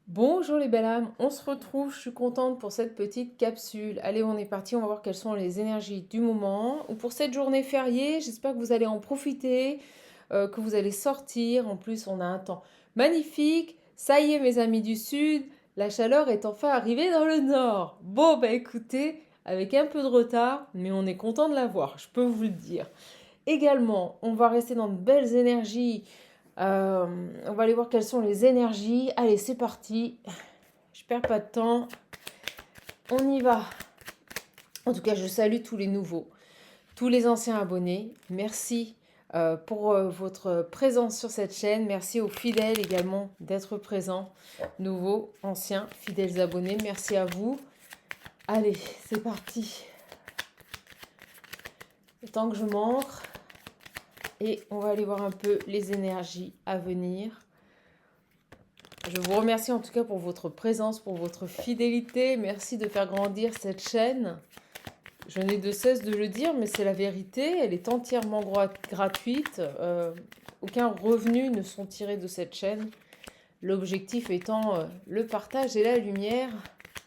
Bonjour les belles âmes, on se retrouve, je suis contente pour cette petite capsule. Allez, on est parti, on va voir quelles sont les énergies du moment. Ou pour cette journée fériée, j'espère que vous allez en profiter, que vous allez sortir. En plus, on a un temps magnifique. Ça y est, mes amis du Sud, la chaleur est enfin arrivée dans le Nord. Bon, bah écoutez, avec un peu de retard, mais on est content de l'avoir, je peux vous le dire. Également, on va rester dans de belles énergies. On va aller voir quelles sont les énergies. Allez, c'est parti. Je perds pas de temps. On y va. En tout cas, je salue tous les nouveaux, tous les anciens abonnés. Merci pour votre présence sur cette chaîne. Merci aux fidèles également d'être présents. Nouveaux, anciens, fidèles abonnés. Merci à vous. Allez, c'est parti. Le temps que je m'ancre. Et on va aller voir un peu les énergies à venir. Je vous remercie en tout cas pour votre présence, pour votre fidélité. Merci de faire grandir cette chaîne. Je n'ai de cesse de le dire, mais c'est la vérité. Elle est entièrement gratuite. Aucun revenu ne sont tirés de cette chaîne. L'objectif étant le partage et la lumière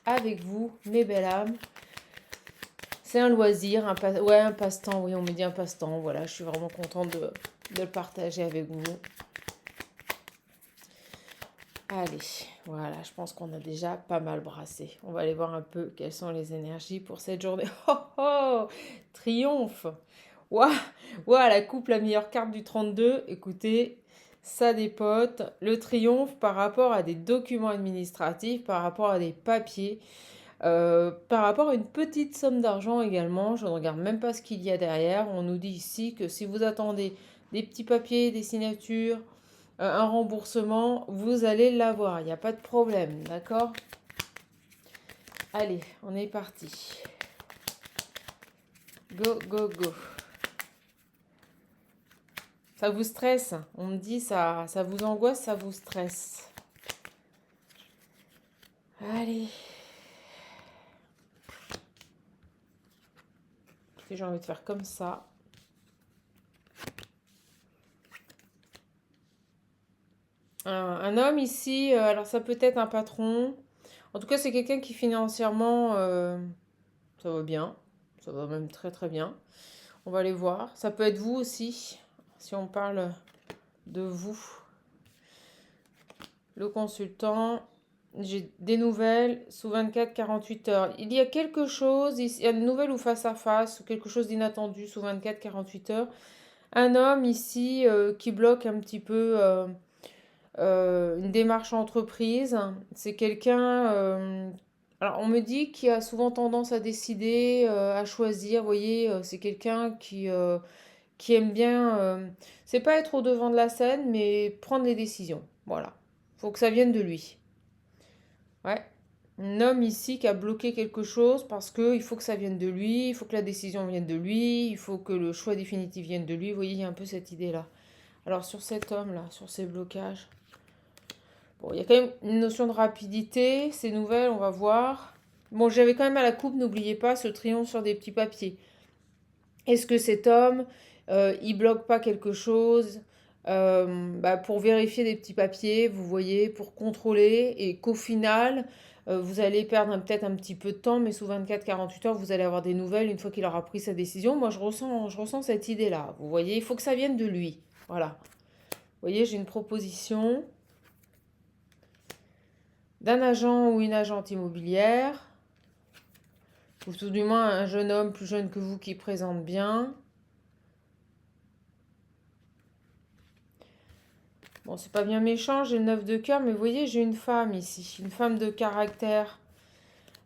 avec vous, mes belles âmes. C'est un loisir, un passe-temps. Oui, on me dit un passe-temps. Voilà, je suis vraiment contente de le partager avec vous. Allez, voilà, je pense qu'on a déjà pas mal brassé. On va aller voir un peu quelles sont les énergies pour cette journée. Oh oh, triomphe. Waouh, waouh, la coupe, la meilleure carte du 32. Écoutez, ça dépote. Le triomphe par rapport à des documents administratifs, par rapport à des papiers, par rapport à une petite somme d'argent également. Je ne regarde même pas ce qu'il y a derrière. On nous dit ici que si vous attendez des petits papiers, des signatures, un remboursement, vous allez l'avoir, il n'y a pas de problème, d'accord? Allez, on est parti. Go, go, go. Ça vous stresse? On me dit ça vous angoisse, ça vous stresse. Allez. J'ai envie de faire comme ça. Un homme ici, alors ça peut être un patron. En tout cas, c'est quelqu'un qui financièrement, ça va bien. Ça va même très très bien. On va aller voir. Ça peut être vous aussi, si on parle de vous. Le consultant, j'ai des nouvelles sous 24-48 heures. Il y a quelque chose, il y a une nouvelle ou face à face, quelque chose d'inattendu sous 24-48 heures. Un homme ici qui bloque un petit peu une démarche entreprise. C'est quelqu'un, alors on me dit qu'il a souvent tendance à décider, à choisir. Vous voyez, c'est quelqu'un qui aime bien, c'est pas être au devant de la scène, mais prendre les décisions. Voilà. Faut que ça vienne de lui. Ouais. Un homme ici qui a bloqué quelque chose parce que il faut que ça vienne de lui, il faut que la décision vienne de lui, il faut que le choix définitif vienne de lui. Vous voyez, il y a un peu cette idée-là. Alors sur cet homme-là, sur ces blocages, bon, il y a quand même une notion de rapidité, ces nouvelles, on va voir. Bon, j'avais quand même à la coupe, n'oubliez pas, ce triomphe sur des petits papiers. Est-ce que cet homme, il bloque pas quelque chose pour vérifier des petits papiers, vous voyez, pour contrôler, et qu'au final, vous allez perdre peut-être un petit peu de temps, mais sous 24-48 heures, vous allez avoir des nouvelles une fois qu'il aura pris sa décision. Moi, je ressens cette idée-là. Vous voyez, il faut que ça vienne de lui. Voilà. Vous voyez, j'ai une proposition d'un agent ou une agente immobilière, ou tout du moins un jeune homme plus jeune que vous qui présente bien. Bon, c'est pas bien méchant, j'ai le 9 de cœur, mais vous voyez, j'ai une femme ici, une femme de caractère.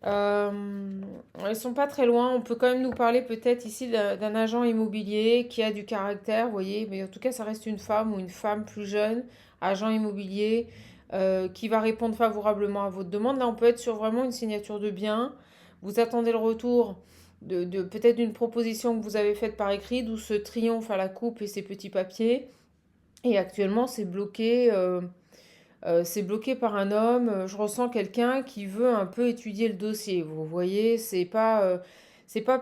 Elles sont pas très loin, on peut quand même nous parler peut-être ici d'un agent immobilier qui a du caractère, vous voyez, mais en tout cas, ça reste une femme ou une femme plus jeune, agent immobilier, qui va répondre favorablement à votre demande. Là, on peut être sur vraiment une signature de bien. Vous attendez le retour de peut-être d'une proposition que vous avez faite par écrit, d'où ce triomphe à la coupe et ces petits papiers. Et actuellement, c'est bloqué par un homme. Je ressens quelqu'un qui veut un peu étudier le dossier. Vous voyez, c'est pas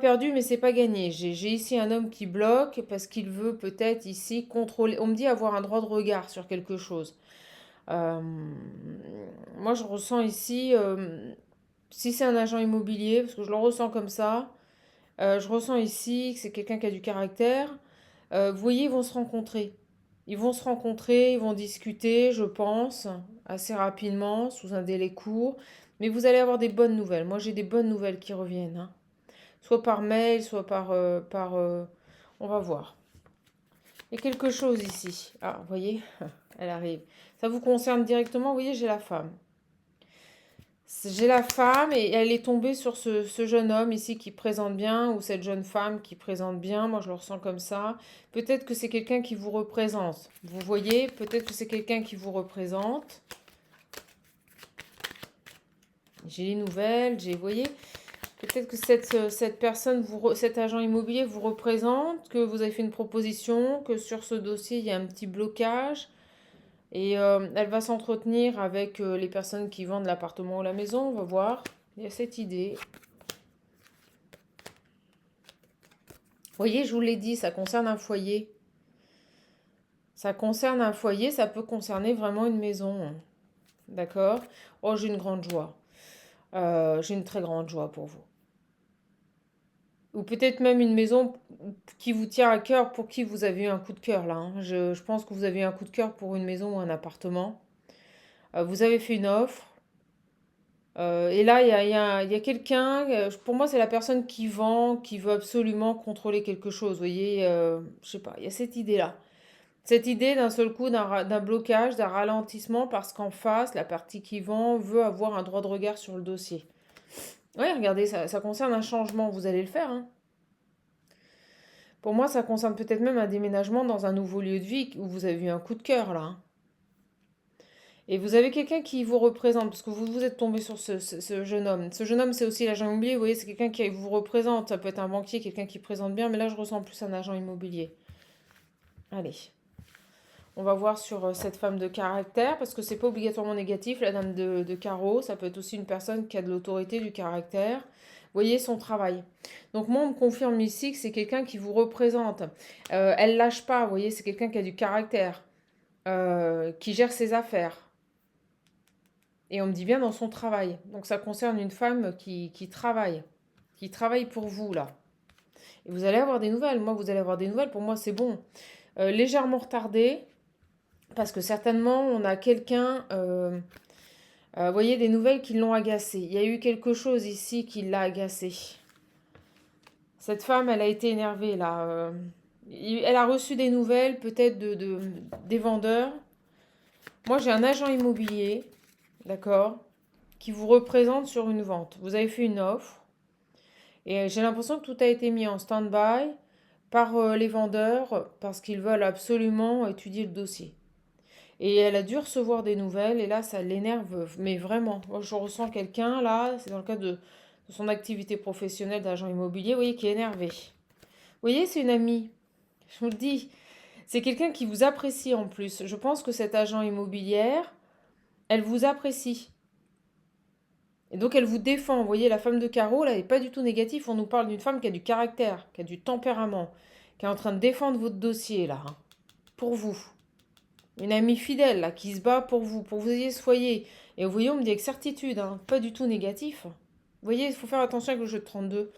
perdu, mais c'est pas gagné. J'ai ici un homme qui bloque parce qu'il veut peut-être ici contrôler. On me dit avoir un droit de regard sur quelque chose. Euh, moi je ressens ici, si c'est un agent immobilier, parce que je le ressens comme ça, je ressens ici que c'est quelqu'un qui a du caractère. Vous voyez, ils vont se rencontrer. Ils vont se rencontrer, ils vont discuter, je pense, assez rapidement, sous un délai court. Mais vous allez avoir des bonnes nouvelles. Moi, j'ai des bonnes nouvelles qui reviennent, hein. Soit par mail, soit on va voir. Il y a quelque chose ici. Ah, vous voyez, elle arrive. Ça vous concerne directement. Vous voyez, j'ai la femme. J'ai la femme et elle est tombée sur ce jeune homme ici qui présente bien, ou cette jeune femme qui présente bien. Moi, je le ressens comme ça. Peut-être que c'est quelqu'un qui vous représente. Vous voyez, peut-être que c'est quelqu'un qui vous représente. J'ai les nouvelles, vous voyez, peut-être que cette personne, cet agent immobilier vous représente, que vous avez fait une proposition, que sur ce dossier, il y a un petit blocage. Et elle va s'entretenir avec les personnes qui vendent l'appartement ou la maison, on va voir. Il y a cette idée. Vous voyez, je vous l'ai dit, ça concerne un foyer. Ça concerne un foyer, ça peut concerner vraiment une maison. D'accord? Oh, j'ai une grande joie. J'ai une très grande joie pour vous. Ou peut-être même une maison qui vous tient à cœur, pour qui vous avez eu un coup de cœur là, hein. Je pense que vous avez eu un coup de cœur pour une maison ou un appartement. Vous avez fait une offre. Et là, il y a quelqu'un, pour moi, c'est la personne qui vend, qui veut absolument contrôler quelque chose. Vous voyez, je sais pas, il y a cette idée-là. Cette idée d'un seul coup, d'un blocage, d'un ralentissement, parce qu'en face, la partie qui vend veut avoir un droit de regard sur le dossier. Oui, regardez, ça concerne un changement, vous allez le faire, hein. Pour moi, ça concerne peut-être même un déménagement dans un nouveau lieu de vie où vous avez eu un coup de cœur, là, hein. Et vous avez quelqu'un qui vous représente, parce que vous êtes tombé sur ce jeune homme. Ce jeune homme, c'est aussi l'agent immobilier, vous voyez, c'est quelqu'un qui vous représente. Ça peut être un banquier, quelqu'un qui présente bien, mais là, je ressens plus un agent immobilier. Allez, on va voir sur cette femme de caractère, parce que c'est pas obligatoirement négatif, la dame de carreau. Ça peut être aussi une personne qui a de l'autorité, du caractère. Vous voyez son travail. Donc moi, on me confirme ici que c'est quelqu'un qui vous représente. Elle lâche pas, vous voyez, c'est quelqu'un qui a du caractère, qui gère ses affaires. Et on me dit bien dans son travail. Donc ça concerne une femme qui travaille pour vous là. Et vous allez avoir des nouvelles. Moi, vous allez avoir des nouvelles. Pour moi, c'est bon. Légèrement retardé, parce que certainement, on a quelqu'un, vous voyez, des nouvelles qui l'ont agacé. Il y a eu quelque chose ici qui l'a agacé. Cette femme, elle a été énervée là. Elle a reçu des nouvelles, peut-être des vendeurs. Moi, j'ai un agent immobilier, d'accord, qui vous représente sur une vente. Vous avez fait une offre et j'ai l'impression que tout a été mis en stand-by par les vendeurs parce qu'ils veulent absolument étudier le dossier. Et elle a dû recevoir des nouvelles et là, ça l'énerve, mais vraiment. Moi, je ressens quelqu'un là, c'est dans le cadre de son activité professionnelle d'agent immobilier, vous voyez, qui est énervé. Vous voyez, c'est une amie. Je vous le dis, c'est quelqu'un qui vous apprécie en plus. Je pense que cet agent immobilière, elle vous apprécie. Et donc elle vous défend. Vous voyez, la femme de carreau, là, elle n'est pas du tout négative. On nous parle d'une femme qui a du caractère, qui a du tempérament, qui est en train de défendre votre dossier, là, hein, pour vous. Une amie fidèle, là, qui se bat pour que vous ayez ce foyer. Et vous voyez, on me dit avec certitude, hein, pas du tout négatif. Vous voyez, il faut faire attention avec le jeu de 32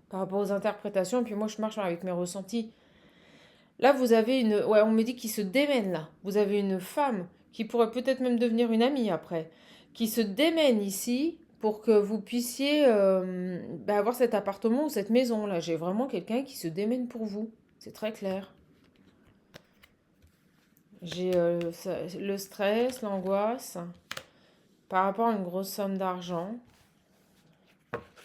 par rapport aux interprétations. Et puis moi, je marche avec mes ressentis. Là, vous avez une... Ouais, on me dit qu'il se démène, là. Vous avez une femme qui pourrait peut-être même devenir une amie après, qui se démène ici pour que vous puissiez avoir cet appartement ou cette maison, là. J'ai vraiment quelqu'un qui se démène pour vous. C'est très clair. J'ai le stress, l'angoisse par rapport à une grosse somme d'argent.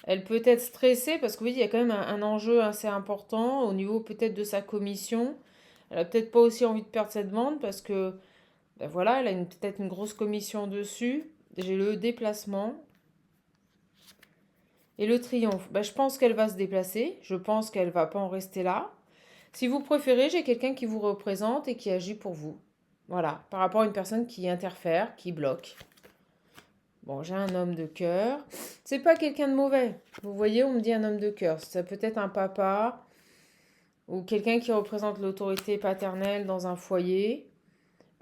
Elle peut être stressée parce que oui, il y a quand même un enjeu assez important au niveau peut-être de sa commission. Elle a peut-être pas aussi envie de perdre cette vente parce que ben voilà, elle a peut-être une grosse commission dessus. J'ai le déplacement et le triomphe. Ben, je pense qu'elle va se déplacer. Je pense qu'elle va pas en rester là. Si vous préférez, j'ai quelqu'un qui vous représente et qui agit pour vous. Voilà, par rapport à une personne qui interfère, qui bloque. Bon, j'ai un homme de cœur. C'est pas quelqu'un de mauvais. Vous voyez, on me dit un homme de cœur. Ça peut être un papa ou quelqu'un qui représente l'autorité paternelle dans un foyer.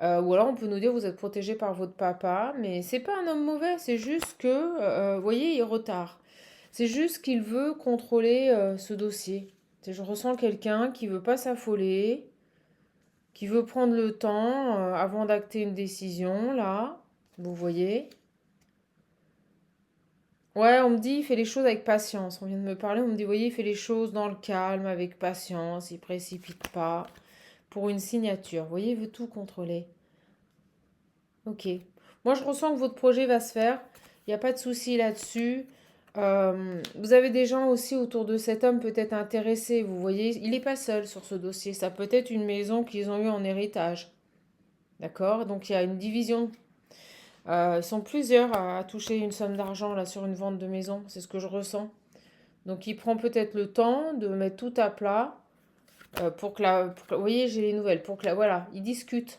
Ou alors on peut nous dire vous êtes protégé par votre papa, mais c'est pas un homme mauvais, c'est juste que, vous voyez, il retarde. C'est juste qu'il veut contrôler ce dossier. Je ressens quelqu'un qui veut pas s'affoler, qui veut prendre le temps avant d'acter une décision, là. Vous voyez? Ouais, on me dit il fait les choses avec patience. On vient de me parler, on me dit, vous voyez, il fait les choses dans le calme, avec patience, il précipite pas pour une signature. Vous voyez, il veut tout contrôler. Ok. Moi, je ressens que votre projet va se faire. Il n'y a pas de souci là-dessus. Vous avez des gens aussi autour de cet homme peut-être intéressés. Vous voyez, il n'est pas seul sur ce dossier. Ça peut être une maison qu'ils ont eue en héritage. D'accord? Donc, il y a une division. Ils sont plusieurs à toucher une somme d'argent là sur une vente de maison. C'est ce que je ressens. Donc, il prend peut-être le temps de mettre tout à plat vous voyez, j'ai les nouvelles. Voilà, il discute.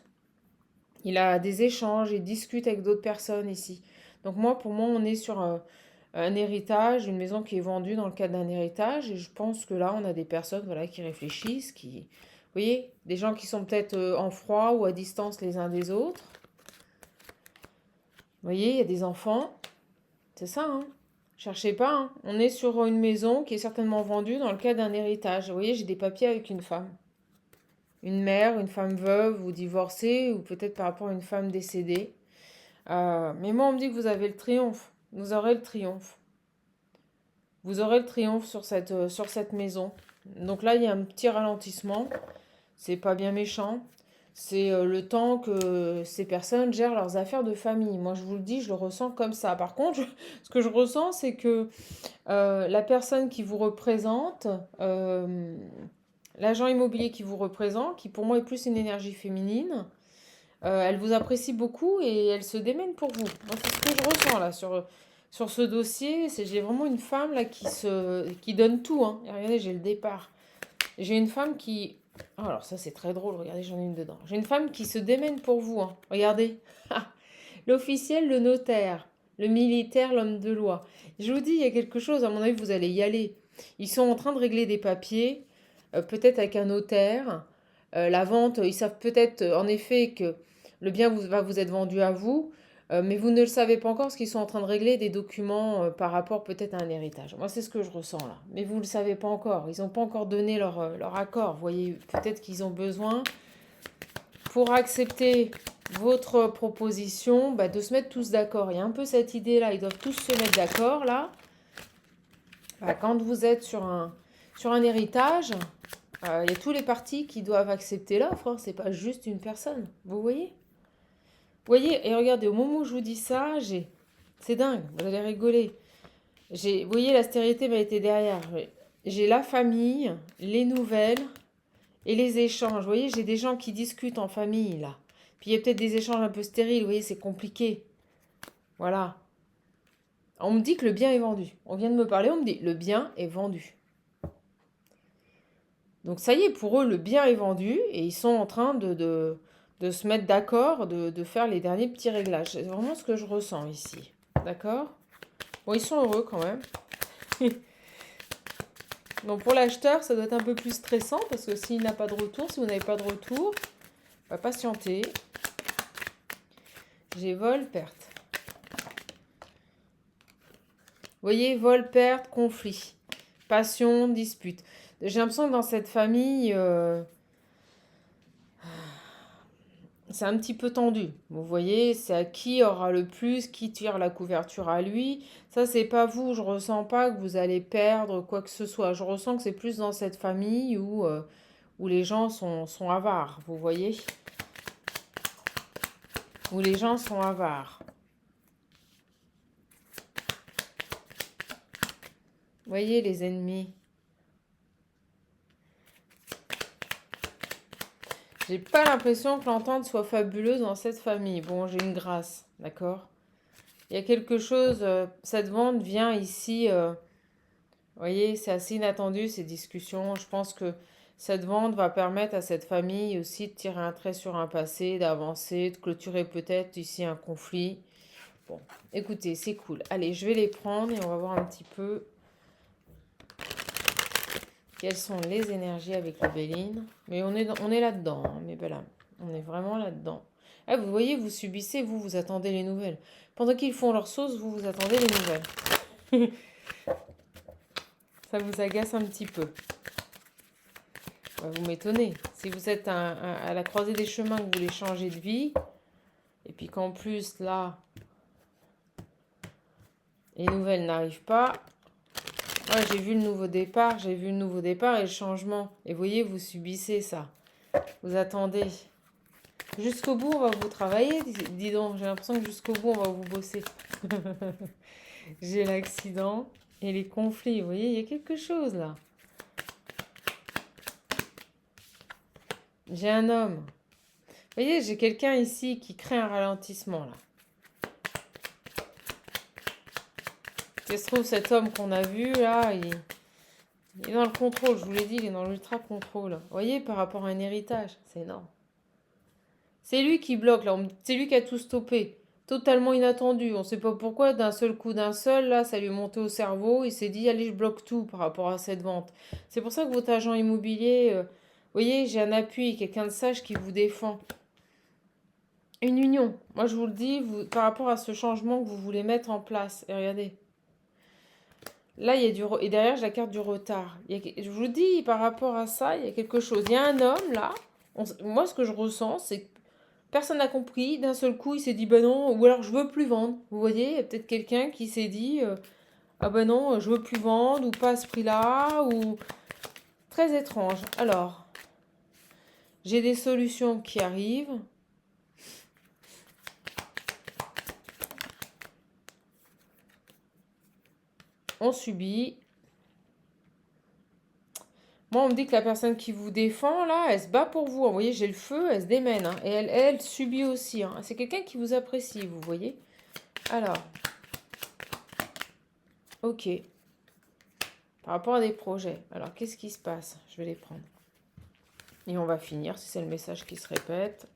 Il a des échanges, il discute avec d'autres personnes ici. Donc moi, pour moi, on est sur un héritage, une maison qui est vendue dans le cadre d'un héritage. Et je pense que là, on a des personnes voilà, qui réfléchissent, vous voyez, des gens qui sont peut-être en froid ou à distance les uns des autres. Vous voyez, il y a des enfants. C'est ça, hein. Cherchez pas, hein. On est sur une maison qui est certainement vendue dans le cadre d'un héritage. Vous voyez, j'ai des papiers avec une femme. Une mère, une femme veuve ou divorcée, ou peut-être par rapport à une femme décédée. Mais moi, on me dit que vous avez le triomphe. Vous aurez le triomphe. Vous aurez le triomphe sur cette maison. Donc là, il y a un petit ralentissement. C'est pas bien méchant. C'est le temps que ces personnes gèrent leurs affaires de famille. Moi, je vous le dis, je le ressens comme ça. Par contre, ce que je ressens, c'est que la personne qui vous représente, l'agent immobilier qui vous représente, qui pour moi est plus une énergie féminine, elle vous apprécie beaucoup et elle se démène pour vous. Moi, c'est ce que je ressens là sur ce dossier. J'ai vraiment une femme là qui donne tout, hein. Et regardez, j'ai le départ. J'ai une femme qui... Oh, alors ça c'est très drôle, regardez, j'en ai une dedans. J'ai une femme qui se démène pour vous, hein. Regardez. L'officiel, le notaire, le militaire, l'homme de loi. Je vous dis, il y a quelque chose, à mon avis, vous allez y aller. Ils sont en train de régler des papiers, peut-être avec un notaire. La vente, ils savent peut-être en effet que le bien va vous être vendu à vous, mais vous ne le savez pas encore parce qu'ils sont en train de régler des documents par rapport peut-être à un héritage. Moi, c'est ce que je ressens là. Mais vous ne le savez pas encore. Ils n'ont pas encore donné leur accord. Vous voyez, peut-être qu'ils ont besoin, pour accepter votre proposition, de se mettre tous d'accord. Il y a un peu cette idée-là. Ils doivent tous se mettre d'accord là. Quand vous êtes sur un héritage, il y a tous les partis qui doivent accepter l'offre, hein. C'est pas juste une personne. Vous voyez? Vous voyez, et regardez, au moment où je vous dis ça, c'est dingue, vous allez rigoler. Vous voyez, la stérilité m'a été derrière. J'ai la famille, les nouvelles et les échanges. Vous voyez, j'ai des gens qui discutent en famille, là. Puis il y a peut-être des échanges un peu stériles, vous voyez, c'est compliqué. Voilà. On me dit que le bien est vendu. On vient de me parler, on me dit, le bien est vendu. Donc ça y est, pour eux, le bien est vendu et ils sont en train de se mettre d'accord, de faire les derniers petits réglages. C'est vraiment ce que je ressens ici. D'accord? Bon, ils sont heureux quand même. Donc pour l'acheteur, ça doit être un peu plus stressant parce que s'il n'a pas de retour, si vous n'avez pas de retour, on va patienter. J'ai vol, perte. Vous voyez, vol, perte, conflit. Passion, dispute. J'ai l'impression que dans cette famille, c'est un petit peu tendu. Vous voyez, c'est à qui aura le plus, qui tire la couverture à lui. Ça, c'est pas vous. Je ressens pas que vous allez perdre quoi que ce soit. Je ressens que c'est plus dans cette famille où les gens sont avares. Vous voyez? Où les gens sont avares. Vous voyez, les ennemis. J'ai pas l'impression que l'entente soit fabuleuse dans cette famille. Bon, j'ai une grâce, d'accord? Il y a quelque chose, cette vente vient ici, vous voyez, c'est assez inattendu ces discussions. Je pense que cette vente va permettre à cette famille aussi de tirer un trait sur un passé, d'avancer, de clôturer peut-être ici un conflit. Bon, écoutez, c'est cool. Allez, je vais les prendre et on va voir un petit peu quelles sont les énergies avec le Béline. Mais on est là-dedans, hein, mes belles âmes. On est vraiment là-dedans. Ah, vous voyez, vous subissez, vous attendez les nouvelles. Pendant qu'ils font leur sauce, vous attendez les nouvelles. Ça vous agace un petit peu. Vous m'étonnez. Si vous êtes à la croisée des chemins, que vous voulez changer de vie, et puis qu'en plus, là, les nouvelles n'arrivent pas. Ouais, j'ai vu le nouveau départ, et le changement. Et vous voyez, vous subissez ça. Vous attendez. Jusqu'au bout, on va vous travailler, dis donc. J'ai l'impression que jusqu'au bout, on va vous bosser. J'ai l'accident et les conflits. Vous voyez, il y a quelque chose là. J'ai un homme. Vous voyez, j'ai quelqu'un ici qui crée un ralentissement là. Il se trouve, cet homme qu'on a vu là, il est dans le contrôle. Je vous l'ai dit, il est dans l'ultra contrôle. Vous voyez, par rapport à un héritage, c'est énorme. C'est lui qui bloque là. C'est lui qui a tout stoppé. Totalement inattendu. On ne sait pas pourquoi, d'un seul coup, d'un seul, là, ça lui est monté au cerveau. Il s'est dit, allez, je bloque tout par rapport à cette vente. C'est pour ça que votre agent immobilier, vous voyez, j'ai un appui, quelqu'un de sage qui vous défend. Une union. Moi, je vous le dis, par rapport à ce changement que vous voulez mettre en place. Et regardez. Là, il y a et derrière, j'ai la carte du retard. Je vous dis, par rapport à ça, il y a quelque chose. Il y a un homme, là. Moi, ce que je ressens, c'est que personne n'a compris. D'un seul coup, il s'est dit, bah non, ou alors je veux plus vendre. Vous voyez, il y a peut-être quelqu'un qui s'est dit, ah bah non, je veux plus vendre, ou pas à ce prix-là, ou... Très étrange. Alors, j'ai des solutions qui arrivent. On subit. Moi, on me dit que la personne qui vous défend, là, elle se bat pour vous. Vous voyez, j'ai le feu, elle se démène. Hein. Et elle subit aussi. Hein. C'est quelqu'un qui vous apprécie, vous voyez. Alors, ok. Par rapport à des projets. Alors, qu'est-ce qui se passe? Je vais les prendre. Et on va finir, si c'est le message qui se répète.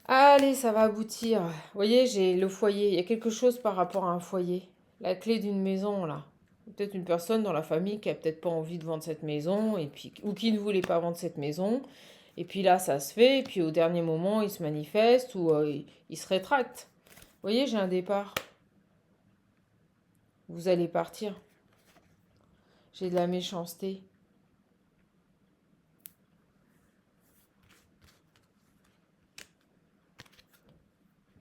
Allez, ça va aboutir. Vous voyez, j'ai le foyer. Il y a quelque chose par rapport à un foyer. La clé d'une maison, là. Peut-être une personne dans la famille qui a peut-être pas envie de vendre cette maison, et puis, ou qui ne voulait pas vendre cette maison. Et puis là, ça se fait, et puis au dernier moment, il se manifeste ou il se rétracte. Vous voyez, j'ai un départ. Vous allez partir. J'ai de la méchanceté.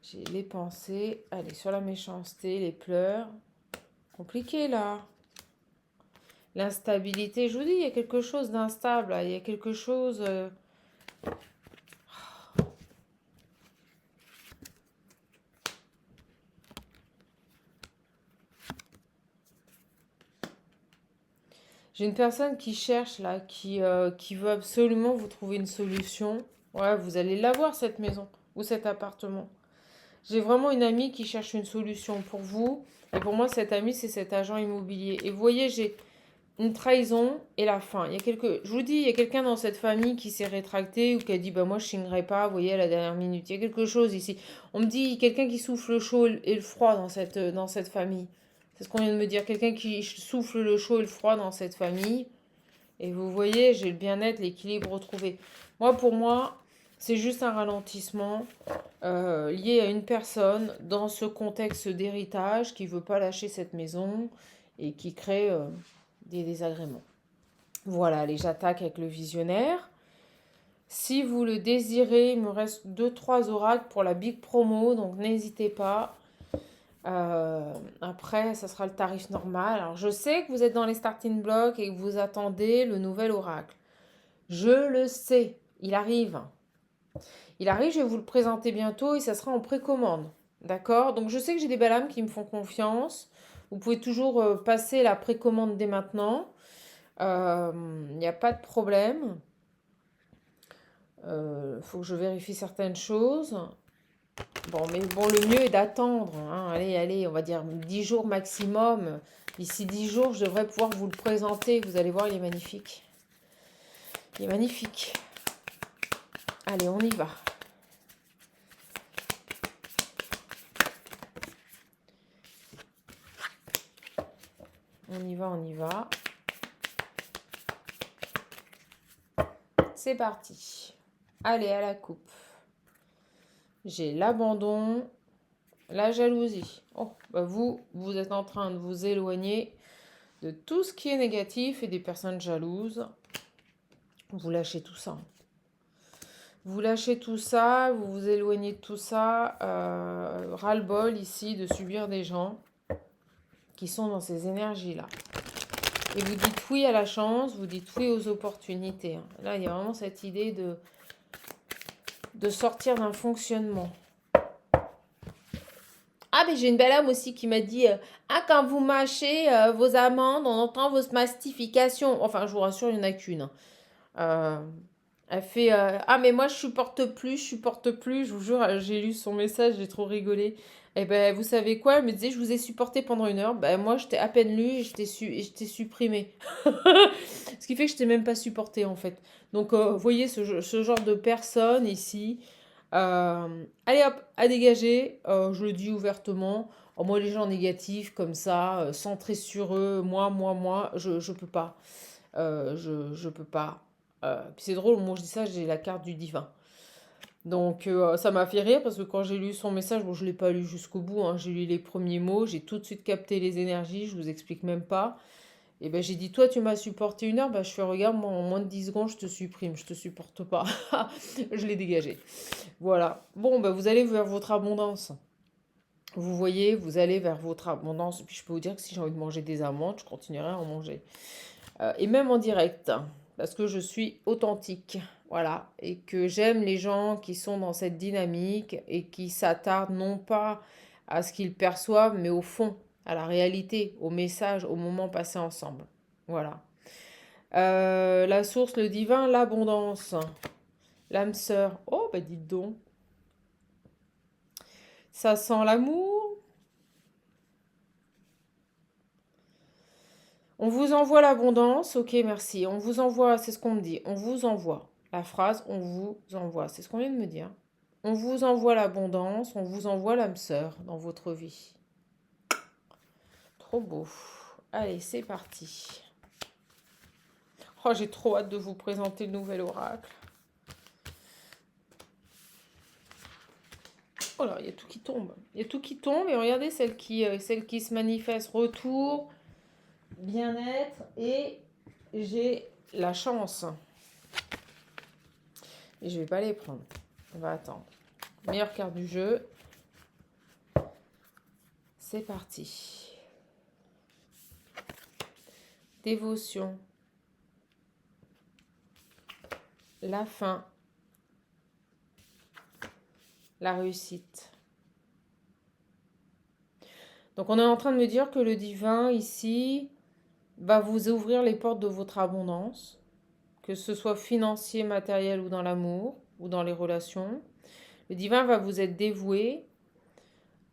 J'ai les pensées. Allez, sur la méchanceté, les pleurs. Compliqué là. L'instabilité. Je vous dis, il y a quelque chose d'instable. Il y a quelque chose... J'ai une personne qui cherche là, qui veut absolument vous trouver une solution. Ouais, vous allez l'avoir cette maison ou cet appartement. J'ai vraiment une amie qui cherche une solution pour vous. Et pour moi, cette amie, c'est cet agent immobilier. Et vous voyez, j'ai une trahison et la fin. Je vous dis, il y a quelqu'un dans cette famille qui s'est rétracté ou qui a dit, bah moi, je signerai pas, vous voyez, à la dernière minute. Il y a quelque chose ici. On me dit, quelqu'un qui souffle le chaud et le froid dans cette famille. C'est ce qu'on vient de me dire. Quelqu'un qui souffle le chaud et le froid dans cette famille. Et vous voyez, j'ai le bien-être, l'équilibre retrouvé. Pour moi, c'est juste un ralentissement lié à une personne dans ce contexte d'héritage qui ne veut pas lâcher cette maison et qui crée des désagréments. Voilà, allez, j'attaque avec le visionnaire. Si vous le désirez, il me reste 2-3 oracles pour la big promo, donc n'hésitez pas. Après, ça sera le tarif normal. Alors, je sais que vous êtes dans les starting blocks et que vous attendez le nouvel oracle. Je le sais, il arrive. Il arrive, je vais vous le présenter bientôt et ça sera en précommande. D'accord? Donc, je sais que j'ai des belles âmes qui me font confiance. Vous pouvez toujours passer la précommande dès maintenant. Il n'y a pas de problème. Faut que je vérifie certaines choses. Bon, mais bon, le mieux est d'attendre. Hein. Allez, on va dire 10 jours maximum. D'ici 10 jours, je devrais pouvoir vous le présenter. Vous allez voir, il est magnifique. Il est magnifique. Allez, on y va. On y va, on y va. C'est parti. Allez, à la coupe. j'ai l'abandon, la jalousie. Oh, bah vous êtes en train de vous éloigner de tout ce qui est négatif et des personnes jalouses. Vous lâchez tout ça. Vous lâchez tout ça, vous vous éloignez de tout ça. Ras-le-bol ici de subir des gens qui sont dans ces énergies-là. Et vous dites oui à la chance, vous dites oui aux opportunités. Là, il y a vraiment cette idée de sortir d'un fonctionnement. Ah, mais j'ai une belle âme aussi qui m'a dit ah, quand vous mâchez vos amandes, on entend vos mastifications. Enfin, je vous rassure, il n'y en a qu'une. Euh, Elle fait ah, mais moi, je supporte plus, je supporte plus. Je vous jure, j'ai lu son message, j'ai trop rigolé. Et ben, vous savez quoi? Elle me disait, je vous ai supporté pendant 1 heure. Ben, moi, je t'ai à peine lu et je t'ai supprimé. Ce qui fait que je t'ai même pas supporté, en fait. Donc, vous voyez, ce genre de personne ici. Allez hop, à dégager. Je le dis ouvertement. Oh, moi, les gens négatifs comme ça, centrés sur eux, moi, je peux pas. Je peux pas. Puis c'est drôle, moi je dis ça, j'ai la carte du divin. Donc ça m'a fait rire parce que quand j'ai lu son message, bon je l'ai pas lu jusqu'au bout, hein, j'ai lu les premiers mots, j'ai tout de suite capté les énergies, je vous explique même pas. Et ben j'ai dit toi tu m'as supporté 1 heure, ben je fais regarde moi en moins de 10 secondes je te supprime, je te supporte pas. Je l'ai dégagé. Voilà. Bon ben vous allez vers votre abondance. Vous voyez, vous allez vers votre abondance. Et puis je peux vous dire que si j'ai envie de manger des amandes, je continuerai à en manger. Et même en direct, parce que je suis authentique, voilà, et que j'aime les gens qui sont dans cette dynamique et qui s'attardent non pas à ce qu'ils perçoivent, mais au fond, à la réalité, au message, au moment passé ensemble. Voilà. La source, le divin, l'abondance, l'âme sœur. Oh, bah dites donc, ça sent l'amour. On vous envoie l'abondance, ok, merci. On vous envoie, c'est ce qu'on me dit, on vous envoie. La phrase, on vous envoie, c'est ce qu'on vient de me dire. On vous envoie l'abondance, on vous envoie l'âme sœur dans votre vie. Trop beau. Allez, c'est parti. Oh, j'ai trop hâte de vous présenter le nouvel oracle. Oh là, il y a tout qui tombe. Il y a tout qui tombe et regardez celle qui se manifeste. Retour, bien-être et j'ai la chance. Et je vais pas les prendre. On va attendre. Meilleure carte du jeu. C'est parti. Dévotion. La fin. La réussite. Donc on est en train de me dire que le divin ici va vous ouvrir les portes de votre abondance, que ce soit financier, matériel ou dans l'amour ou dans les relations. Le divin va vous être dévoué.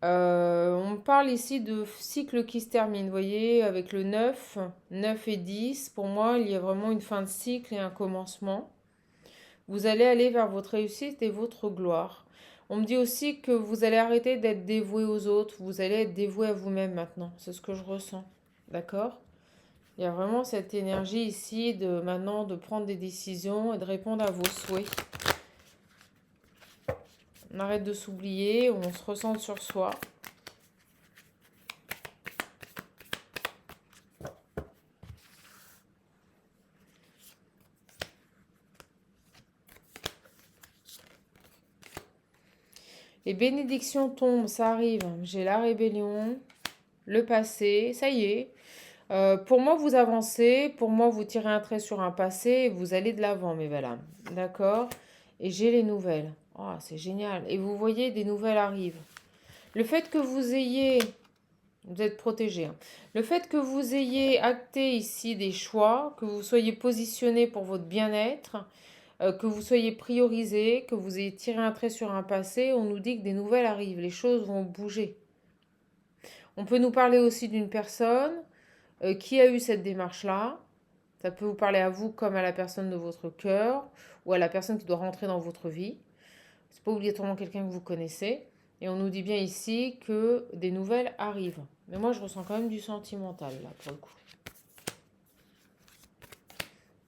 On parle ici de cycle qui se termine, vous voyez, avec le 9, 9 et 10. Pour moi, il y a vraiment une fin de cycle et un commencement. Vous allez aller vers votre réussite et votre gloire. On me dit aussi que vous allez arrêter d'être dévoué aux autres, vous allez être dévoué à vous-même maintenant. C'est ce que je ressens. D'accord? Il y a vraiment cette énergie ici de maintenant de prendre des décisions et de répondre à vos souhaits. On arrête de s'oublier, on se ressent sur soi. Les bénédictions tombent, ça arrive. J'ai la rébellion, le passé, ça y est. Pour moi, vous avancez. Pour moi, vous tirez un trait sur un passé et vous allez de l'avant, mes belles âmes. D'accord? Et j'ai les nouvelles. Oh, c'est génial. Et vous voyez, des nouvelles arrivent. Le fait que vous ayez... Vous êtes protégé. Hein. Le fait que vous ayez acté ici des choix, que vous soyez positionné pour votre bien-être, que vous soyez priorisé, que vous ayez tiré un trait sur un passé, on nous dit que des nouvelles arrivent. Les choses vont bouger. On peut nous parler aussi d'une personne qui a eu cette démarche-là. Ça peut vous parler à vous comme à la personne de votre cœur ou à la personne qui doit rentrer dans votre vie. C'est pas obligatoirement quelqu'un que vous connaissez. Et on nous dit bien ici que des nouvelles arrivent. Mais moi, je ressens quand même du sentimental, là, pour le coup.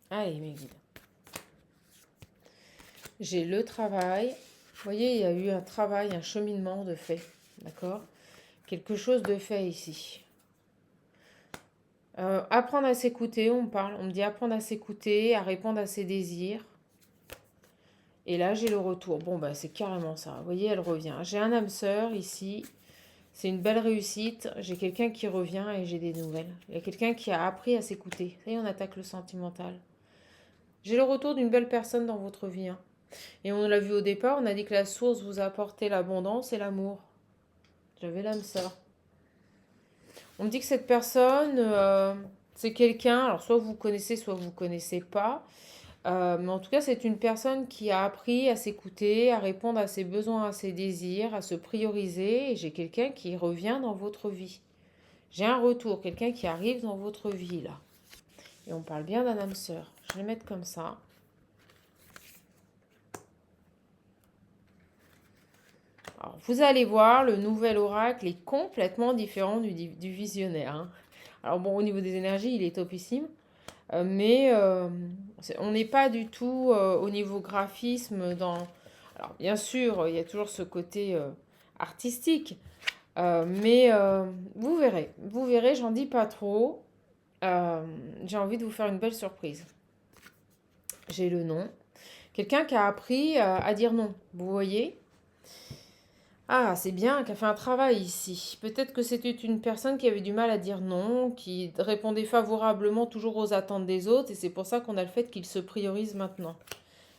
Allez, mes guides. J'ai le travail. Vous voyez, il y a eu un travail, un cheminement de fait. D'accord? Quelque chose de fait ici. Apprendre à s'écouter, on me parle. On me dit apprendre à s'écouter, à répondre à ses désirs. Et là, j'ai le retour. Bon, bah, c'est carrément ça. Vous voyez, elle revient. J'ai un âme sœur ici. C'est une belle réussite. J'ai quelqu'un qui revient et j'ai des nouvelles. Il y a quelqu'un qui a appris à s'écouter. Ça y est, on attaque le sentimental. J'ai le retour d'une belle personne dans votre vie, hein. Et on l'a vu au départ, on a dit que la source vous a apporté l'abondance et l'amour. J'avais l'âme sœur. On me dit que cette personne, c'est quelqu'un, alors soit vous connaissez, soit vous connaissez pas. Mais en tout cas, c'est une personne qui a appris à s'écouter, à répondre à ses besoins, à ses désirs, à se prioriser. Et j'ai quelqu'un qui revient dans votre vie. J'ai un retour, quelqu'un qui arrive dans votre vie là. Et on parle bien d'un âme sœur. Je vais le mettre comme ça. Alors, vous allez voir, le nouvel oracle est complètement différent du visionnaire, hein. Alors bon, au niveau des énergies, il est topissime. Mais on n'est pas du tout au niveau graphisme dans... Alors bien sûr, il y a toujours ce côté artistique. Mais vous verrez, j'en dis pas trop. J'ai envie de vous faire une belle surprise. J'ai le nom. Quelqu'un qui a appris à dire non, vous voyez? Ah, c'est bien, qui a fait un travail ici. Peut-être que c'était une personne qui avait du mal à dire non, qui répondait favorablement toujours aux attentes des autres, et c'est pour ça qu'on a le fait qu'il se priorise maintenant.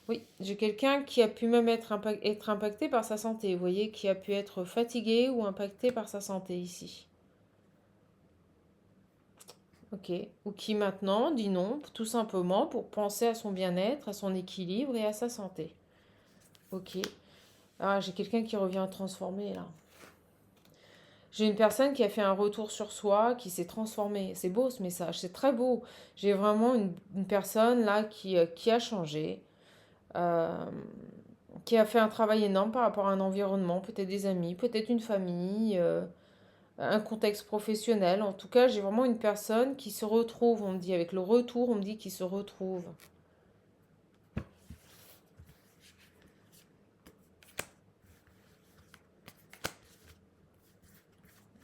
Oui, j'ai quelqu'un qui a pu même être impacté par sa santé, vous voyez, qui a pu être fatigué ou impacté par sa santé ici. Ok, ou qui maintenant dit non, tout simplement pour penser à son bien-être, à son équilibre et à sa santé. Ok. Ah, j'ai quelqu'un qui revient transformé là. J'ai une personne qui a fait un retour sur soi, qui s'est transformée. C'est beau ce message, c'est très beau. J'ai vraiment une personne là qui a changé, euh, qui a fait un travail énorme par rapport à un environnement, peut-être des amis, peut-être une famille, un contexte professionnel. En tout cas, j'ai vraiment une personne qui se retrouve, on me dit, avec le retour, on me dit qu'il se retrouve.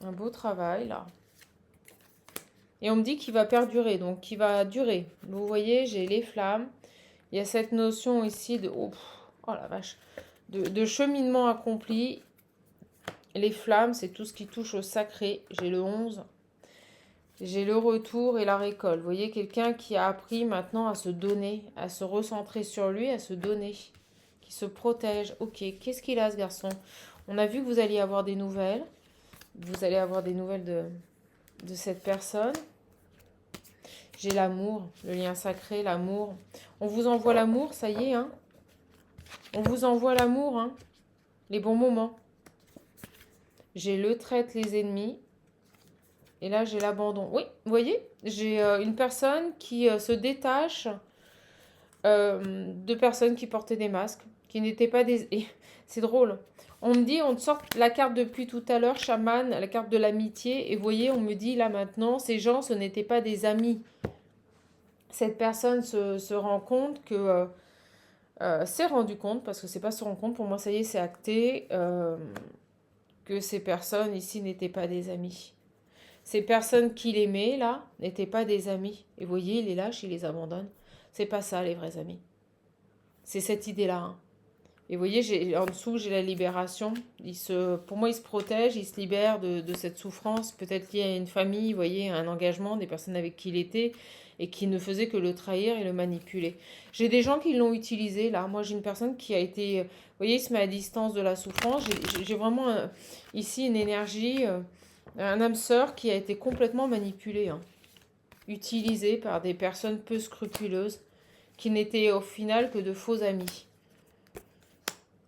Un beau travail là. Et on me dit qu'il va perdurer, donc qu'il va durer. Vous voyez, j'ai les flammes. Il y a cette notion ici de... Oh, oh la vache. De cheminement accompli. Les flammes, c'est tout ce qui touche au sacré. J'ai le 11. J'ai le retour et la récolte. Vous voyez, quelqu'un qui a appris maintenant à se donner, à se recentrer sur lui, à se donner. Qui se protège. Ok, qu'est-ce qu'il a ce garçon? On a vu que vous alliez avoir des nouvelles. Vous allez avoir des nouvelles de cette personne. J'ai l'amour, le lien sacré, l'amour. On vous envoie l'amour, ça y est, hein. On vous envoie l'amour, hein. Les bons moments. J'ai le traite les ennemis. Et là, j'ai l'abandon. Oui, vous voyez, j'ai une personne qui se détache de personnes qui portaient des masques, qui n'étaient pas des... Et c'est drôle. On me dit, on te sort la carte depuis tout à l'heure, chaman, la carte de l'amitié. Et vous voyez, on me dit là maintenant, ces gens, ce n'étaient pas des amis. Cette personne se rend compte que... s'est rendu compte, parce que c'est pas se rendre compte, pour moi ça y est, c'est acté, que ces personnes ici n'étaient pas des amis. Ces personnes qu'il aimait, là, n'étaient pas des amis. Et vous voyez, il les lâche, il les abandonne. C'est pas ça, les vrais amis. C'est cette idée-là, hein. Et vous voyez, en dessous, j'ai la libération. Pour moi, il se protège, il se libère de cette souffrance, peut-être liée à une famille, vous voyez, à un engagement, des personnes avec qui il était, et qui ne faisait que le trahir et le manipuler. J'ai des gens qui l'ont utilisé, là. Moi, j'ai une personne qui a été... Vous voyez, il se met à distance de la souffrance. J'ai vraiment ici une énergie, un âme sœur qui a été complètement manipulée, hein. Utilisée par des personnes peu scrupuleuses, qui n'étaient au final que de faux amis.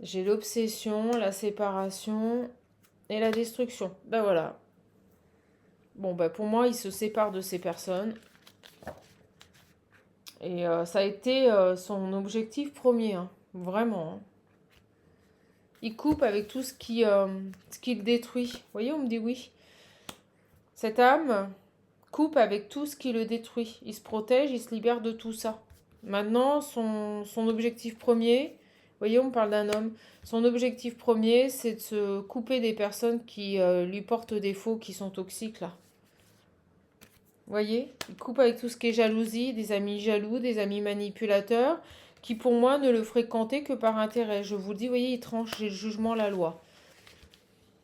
J'ai l'obsession, la séparation et la destruction. Ben voilà. Bon, ben pour moi, il se sépare de ces personnes. Et ça a été son objectif premier, hein. Vraiment, hein. Il coupe avec tout ce qui le détruit. Vous voyez, on me dit oui. Cette âme coupe avec tout ce qui le détruit. Il se protège, il se libère de tout ça. Maintenant, son objectif premier, voyez, on me parle d'un homme. Son objectif premier, c'est de se couper des personnes qui lui portent défaut, qui sont toxiques, là. Vous voyez, il coupe avec tout ce qui est jalousie, des amis jaloux, des amis manipulateurs, qui pour moi ne le fréquentaient que par intérêt. Je vous le dis, vous voyez, il tranche le jugement, la loi.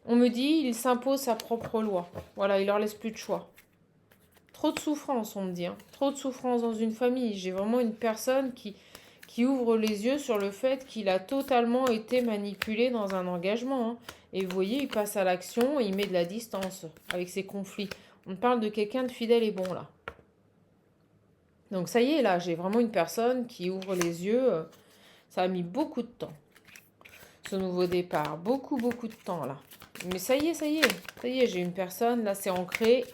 On me dit, il s'impose sa propre loi. Voilà, il leur laisse plus de choix. Trop de souffrance, on me dit. Hein. Trop de souffrance dans une famille. J'ai vraiment une personne qui ouvre les yeux sur le fait qu'il a totalement été manipulé dans un engagement. Hein. Et vous voyez, il passe à l'action et il met de la distance avec ses conflits. On parle de quelqu'un de fidèle et bon, là. Donc ça y est, là, j'ai vraiment une personne qui ouvre les yeux. Ça a mis beaucoup de temps, ce nouveau départ. Beaucoup, beaucoup de temps, là. Mais ça y est, ça y est. Ça y est, j'ai une personne, là, c'est ancré,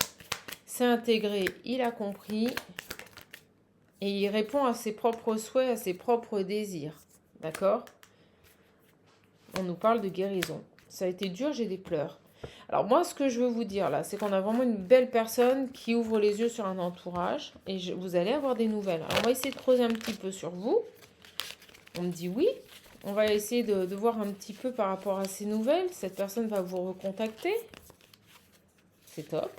c'est intégré, il a compris. Et il répond à ses propres souhaits, à ses propres désirs. D'accord? On nous parle de guérison. Ça a été dur, j'ai des pleurs. Alors moi, ce que je veux vous dire là, c'est qu'on a vraiment une belle personne qui ouvre les yeux sur un entourage. Et vous allez avoir des nouvelles. Alors on va essayer de creuser un petit peu sur vous. On me dit oui. On va essayer de voir un petit peu par rapport à ces nouvelles. Cette personne va vous recontacter. C'est top.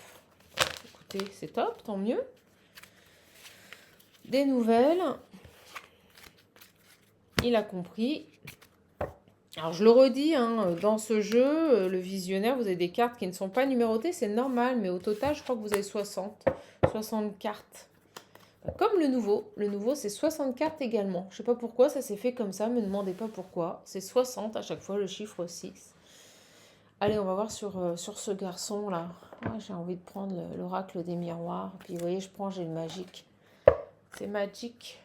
Écoutez, c'est top, tant mieux. Des nouvelles. Il a compris. Alors je le redis, hein, dans ce jeu, le visionnaire, vous avez des cartes qui ne sont pas numérotées, c'est normal, mais au total, je crois que vous avez 60 cartes. Comme le nouveau c'est 60 cartes également. Je ne sais pas pourquoi ça s'est fait comme ça, ne me demandez pas pourquoi. C'est 60 à chaque fois, le chiffre 6. Allez, on va voir sur ce garçon-là. Ouais, j'ai envie de prendre l'oracle des miroirs. Puis vous voyez, j'ai le magique. C'est magique.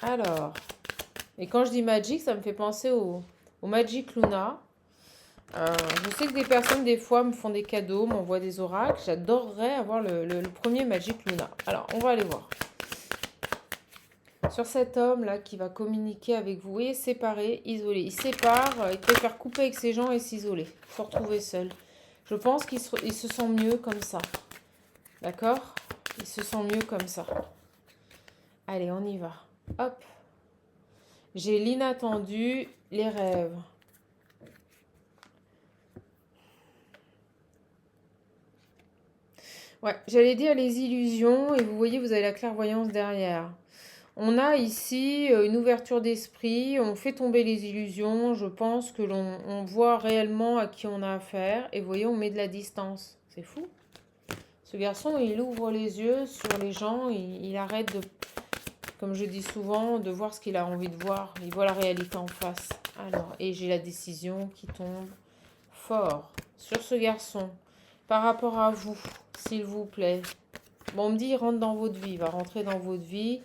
Alors, et quand je dis magic, ça me fait penser au Magic Luna. Je sais que des personnes, des fois, me font des cadeaux, m'envoient des oracles. J'adorerais avoir le premier Magic Luna. Alors, on va aller voir. Sur cet homme-là qui va communiquer avec vous, et séparé, isolé. Il sépare, il préfère couper avec ses gens et s'isoler. Se retrouver seul. Je pense qu'il se sent mieux comme ça. D'accord? Il se sent mieux comme ça. Allez, on y va. Hop. J'ai l'inattendu, les rêves. Ouais, j'allais dire les illusions, et vous voyez, vous avez la clairvoyance derrière. On a ici une ouverture d'esprit, on fait tomber les illusions, je pense que l'on voit réellement à qui on a affaire, et vous voyez, on met de la distance. C'est fou. Ce garçon, il ouvre les yeux sur les gens, il arrête de, comme je dis souvent, de voir ce qu'il a envie de voir. Il voit la réalité en face. Alors, et j'ai la décision qui tombe fort sur ce garçon. Par rapport à vous, s'il vous plaît. Bon, on me dit, il rentre dans votre vie, il va rentrer dans votre vie.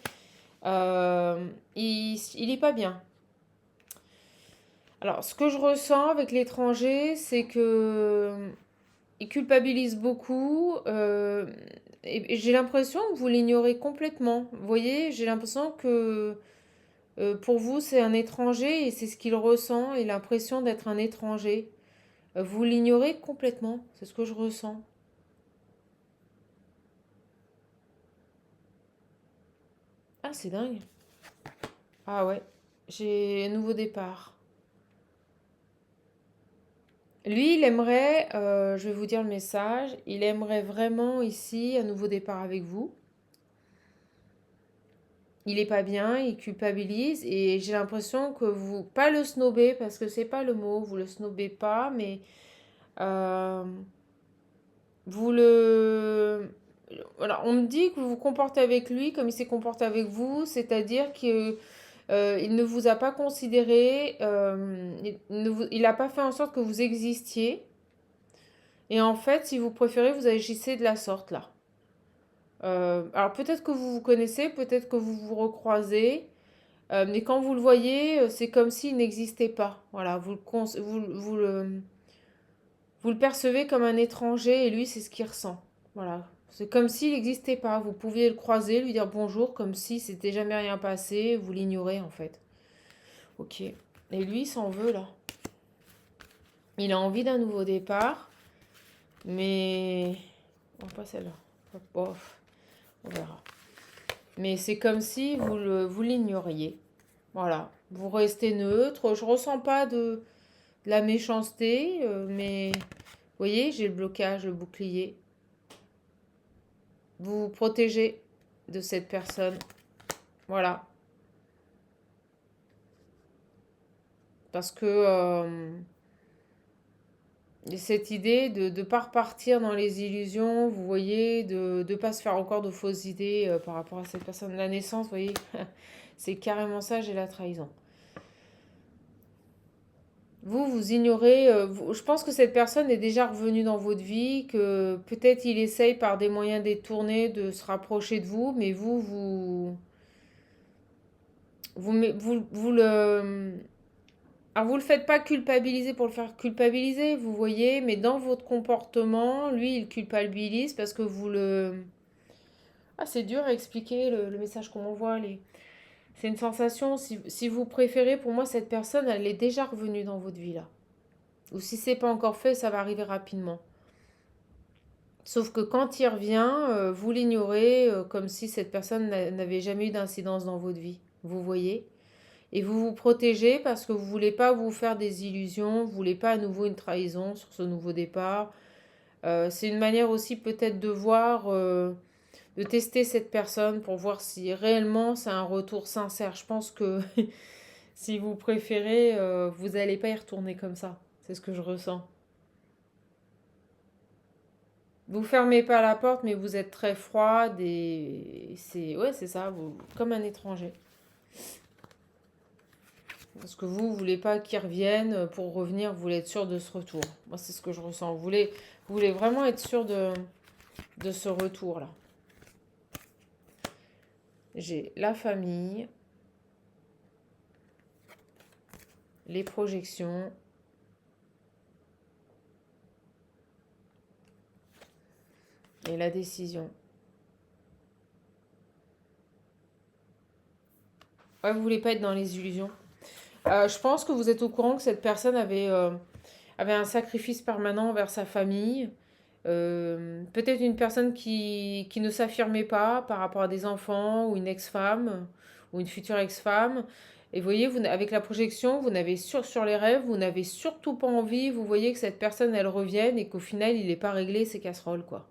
Il est pas bien. Alors, ce que je ressens avec l'étranger, c'est que il culpabilise beaucoup. Et j'ai l'impression que vous l'ignorez complètement. Vous voyez, j'ai l'impression que pour vous, c'est un étranger et c'est ce qu'il ressent. Il a l'impression d'être un étranger. Vous l'ignorez complètement. C'est ce que je ressens. Ah, c'est dingue. Ah ouais, j'ai un nouveau départ. Lui, il aimerait, je vais vous dire le message, il aimerait vraiment ici un nouveau départ avec vous. Il est pas bien, il culpabilise et j'ai l'impression que vous, pas le snobez parce que c'est pas le mot, vous le snobez pas, mais euh, vous le... Voilà, on me dit que vous vous comportez avec lui comme il s'est comporté avec vous, c'est-à-dire que il ne vous a pas considéré, il n'a pas fait en sorte que vous existiez. Et en fait, si vous préférez, vous agissez de la sorte là. Alors peut-être que vous vous connaissez, peut-être que vous vous recroisez, mais quand vous le voyez, c'est comme s'il n'existait pas. Voilà, vous le percevez comme un étranger et lui, c'est ce qu'il ressent. Voilà, c'est comme s'il n'existait pas. Vous pouviez le croiser, lui dire bonjour, comme si c'était jamais rien passé, vous l'ignorez en fait. Ok. Et lui, il s'en veut là. Il a envie d'un nouveau départ, mais... Bon, pas celle-là. Bof, on verra. Mais c'est comme si vous l'ignoriez. Voilà. Vous restez neutre. Je ressens pas de la méchanceté, mais vous voyez, j'ai le blocage, le bouclier. Vous vous protégez de cette personne. Voilà. Parce que cette idée de ne pas repartir dans les illusions, vous voyez, de ne pas se faire encore de fausses idées par rapport à cette personne. La naissance, vous voyez, c'est carrément ça, j'ai la trahison. Vous ignorez, je pense que cette personne est déjà revenue dans votre vie, que peut-être il essaye par des moyens détournés de se rapprocher de vous, mais vous le... Alors vous le faites pas culpabiliser pour le faire culpabiliser, vous voyez, mais dans votre comportement, lui, il culpabilise parce que vous le... Ah, c'est dur à expliquer le message qu'on m'envoie. C'est une sensation, si vous préférez, pour moi, cette personne, elle est déjà revenue dans votre vie, là. Ou si c'est pas encore fait, ça va arriver rapidement. Sauf que quand il revient, vous l'ignorez comme si cette personne n'avait jamais eu d'incidence dans votre vie. Vous voyez? Et vous vous protégez parce que vous voulez pas vous faire des illusions, vous voulez pas à nouveau une trahison sur ce nouveau départ. C'est une manière aussi peut-être de voir, de tester cette personne pour voir si réellement c'est un retour sincère. Je pense que si vous préférez, vous n'allez pas y retourner comme ça. C'est ce que je ressens. Vous fermez pas la porte, mais vous êtes très froide et c'est ouais, c'est ça, comme un étranger. Parce que vous voulez pas qu'il revienne pour revenir, vous voulez être sûr de ce retour. Moi, c'est ce que je ressens. Vous voulez vraiment être sûr de ce retour-là. J'ai la famille, les projections et la décision. Ouais, vous voulez pas être dans les illusions. Je pense que vous êtes au courant que cette personne avait un sacrifice permanent envers sa famille. Peut-être une personne qui ne s'affirmait pas par rapport à des enfants ou une ex-femme ou une future ex-femme. Et vous voyez, avec la projection, vous n'avez sur les rêves, vous n'avez surtout pas envie, vous voyez que cette personne, elle revienne et qu'au final, il n'est pas réglé ses casseroles, quoi.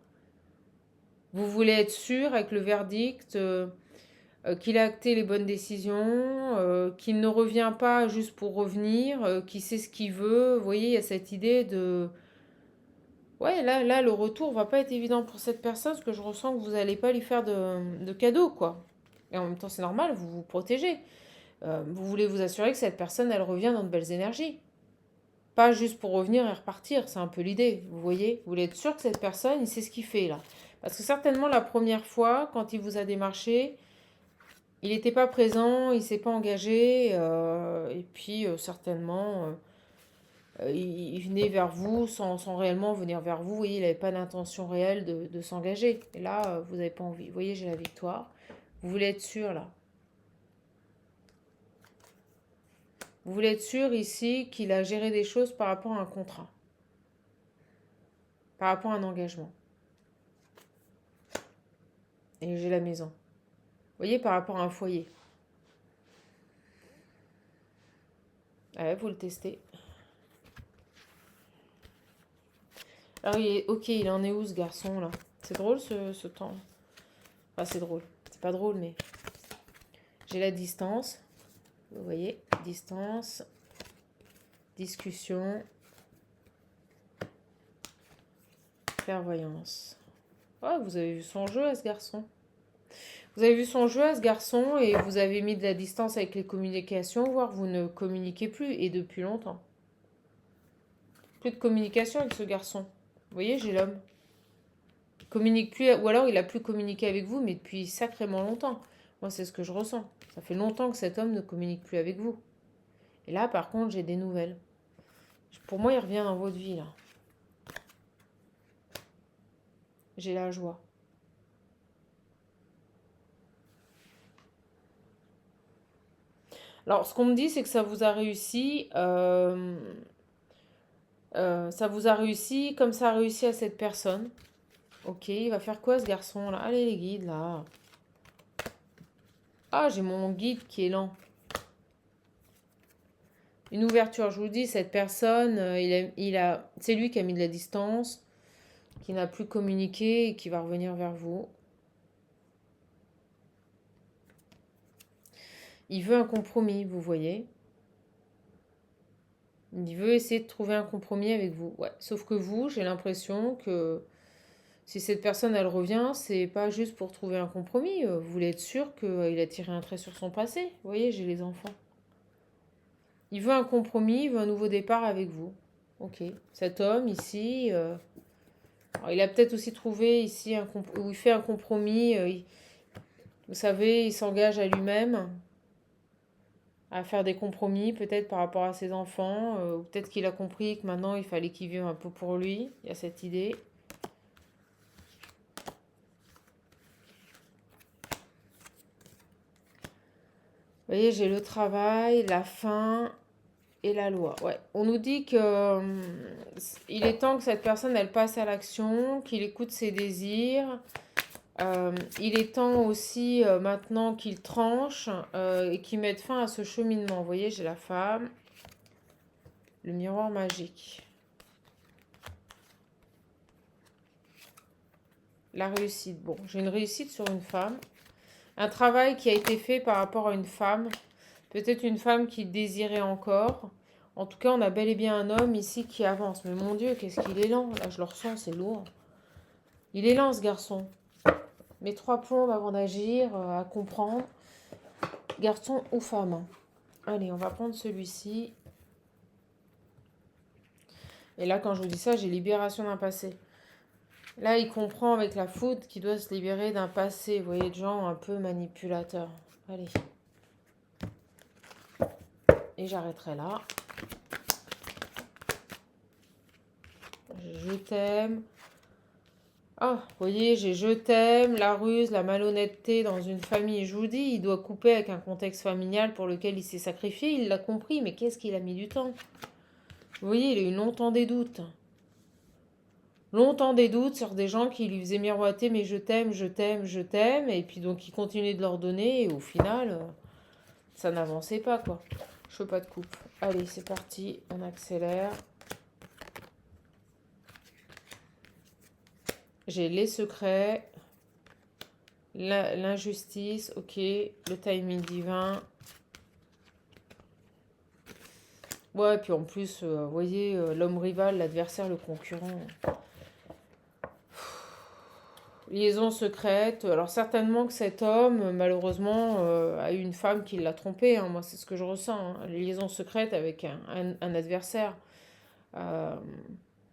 Vous voulez être sûr avec le verdict qu'il a acté les bonnes décisions, qu'il ne revient pas juste pour revenir, qu'il sait ce qu'il veut. Vous voyez, il y a cette idée de... Ouais, là, le retour va pas être évident pour cette personne parce que je ressens que vous n'allez pas lui faire de cadeau, quoi. Et en même temps, c'est normal, vous vous protégez. Vous voulez vous assurer que cette personne, elle revient dans de belles énergies. Pas juste pour revenir et repartir, c'est un peu l'idée, vous voyez. Vous voulez être sûr que cette personne, il sait ce qu'il fait, là. Parce que certainement, la première fois, quand il vous a démarché, il n'était pas présent, il s'est pas engagé, et puis certainement, il venait vers vous sans réellement venir vers vous. Vous voyez, il n'avait pas d'intention réelle de s'engager. Et là, vous n'avez pas envie. Vous voyez, j'ai la victoire. Vous voulez être sûr, là. Vous voulez être sûr ici qu'il a géré des choses par rapport à un contrat, par rapport à un engagement. Et j'ai la maison. Vous voyez, par rapport à un foyer. Ouais, vous le testez. Alors, ok, il en est où ce garçon là? C'est drôle ce temps. Enfin, c'est drôle. C'est pas drôle, mais j'ai la distance. Vous voyez, distance, discussion, clairvoyance. Ouais, vous avez vu son jeu à ce garçon. Vous avez vu son jeu à ce garçon et vous avez mis de la distance avec les communications, voire vous ne communiquez plus et depuis longtemps. Plus de communication avec ce garçon. Vous voyez, j'ai l'homme. Il communique plus, ou alors il a plus communiqué avec vous, mais depuis sacrément longtemps. Moi, c'est ce que je ressens. Ça fait longtemps que cet homme ne communique plus avec vous. Et là, par contre, j'ai des nouvelles. Pour moi, il revient dans votre vie, là. J'ai la joie. Alors, ce qu'on me dit, c'est que ça vous a réussi. Ça vous a réussi comme ça a réussi à cette personne. Ok, il va faire quoi ce garçon là? Allez les guides là. Ah, j'ai mon guide qui est lent. Une ouverture, je vous dis, cette personne, c'est lui qui a mis de la distance, qui n'a plus communiqué et qui va revenir vers vous. Il veut un compromis, vous voyez. Il veut essayer de trouver un compromis avec vous. Ouais. Sauf que vous, j'ai l'impression que si cette personne, elle revient, c'est pas juste pour trouver un compromis. Vous voulez être sûr qu'il a tiré un trait sur son passé. Vous voyez, j'ai les enfants. Il veut un compromis, il veut un nouveau départ avec vous. Ok. Cet homme ici, alors, il a peut-être aussi trouvé ici où il fait un compromis. Vous savez, il s'engage à lui-même à faire des compromis, peut-être par rapport à ses enfants. Ou peut-être qu'il a compris que maintenant, il fallait qu'il vive un peu pour lui. Il y a cette idée. Vous voyez, j'ai le travail, la faim et la loi. Ouais. On nous dit que il est temps que cette personne, elle passe à l'action, qu'il écoute ses désirs. Il est temps aussi maintenant qu'il tranche et qu'il mette fin à ce cheminement. Vous voyez, j'ai la femme, le miroir magique, la réussite. Bon, j'ai une réussite sur une femme. Un travail qui a été fait par rapport à une femme. Peut-être une femme qui désirait encore. En tout cas, on a bel et bien un homme ici qui avance. Mais mon Dieu, qu'est-ce qu'il est lent. Là, je le ressens, c'est lourd. Il est lent, ce garçon. Mais 3 plombes avant d'agir, à comprendre. Garçon ou femme. Allez, on va prendre celui-ci. Et là, quand je vous dis ça, j'ai libération d'un passé. Là, il comprend avec la foudre qu'il doit se libérer d'un passé. Vous voyez, de gens un peu manipulateurs. Allez. Et j'arrêterai là. Je t'aime. Ah, vous voyez, j'ai je t'aime, la ruse, la malhonnêteté dans une famille. Je vous dis, il doit couper avec un contexte familial pour lequel il s'est sacrifié. Il l'a compris, mais qu'est-ce qu'il a mis du temps? Vous voyez, il a eu longtemps des doutes. Longtemps des doutes sur des gens qui lui faisaient miroiter, mais je t'aime, je t'aime, je t'aime. Et puis donc, il continuait de leur donner. Et au final, ça n'avançait pas, quoi. Je fais pas de coupe. Allez, c'est parti. On accélère. J'ai les secrets. L'injustice, ok. Le timing divin. Ouais, puis en plus, vous voyez, l'homme rival, l'adversaire, le concurrent. Liaison secrète. Alors certainement que cet homme, malheureusement, a eu une femme qui l'a trompé. Hein. Moi, c'est ce que je ressens. Hein. Liaison secrète avec un adversaire. Euh,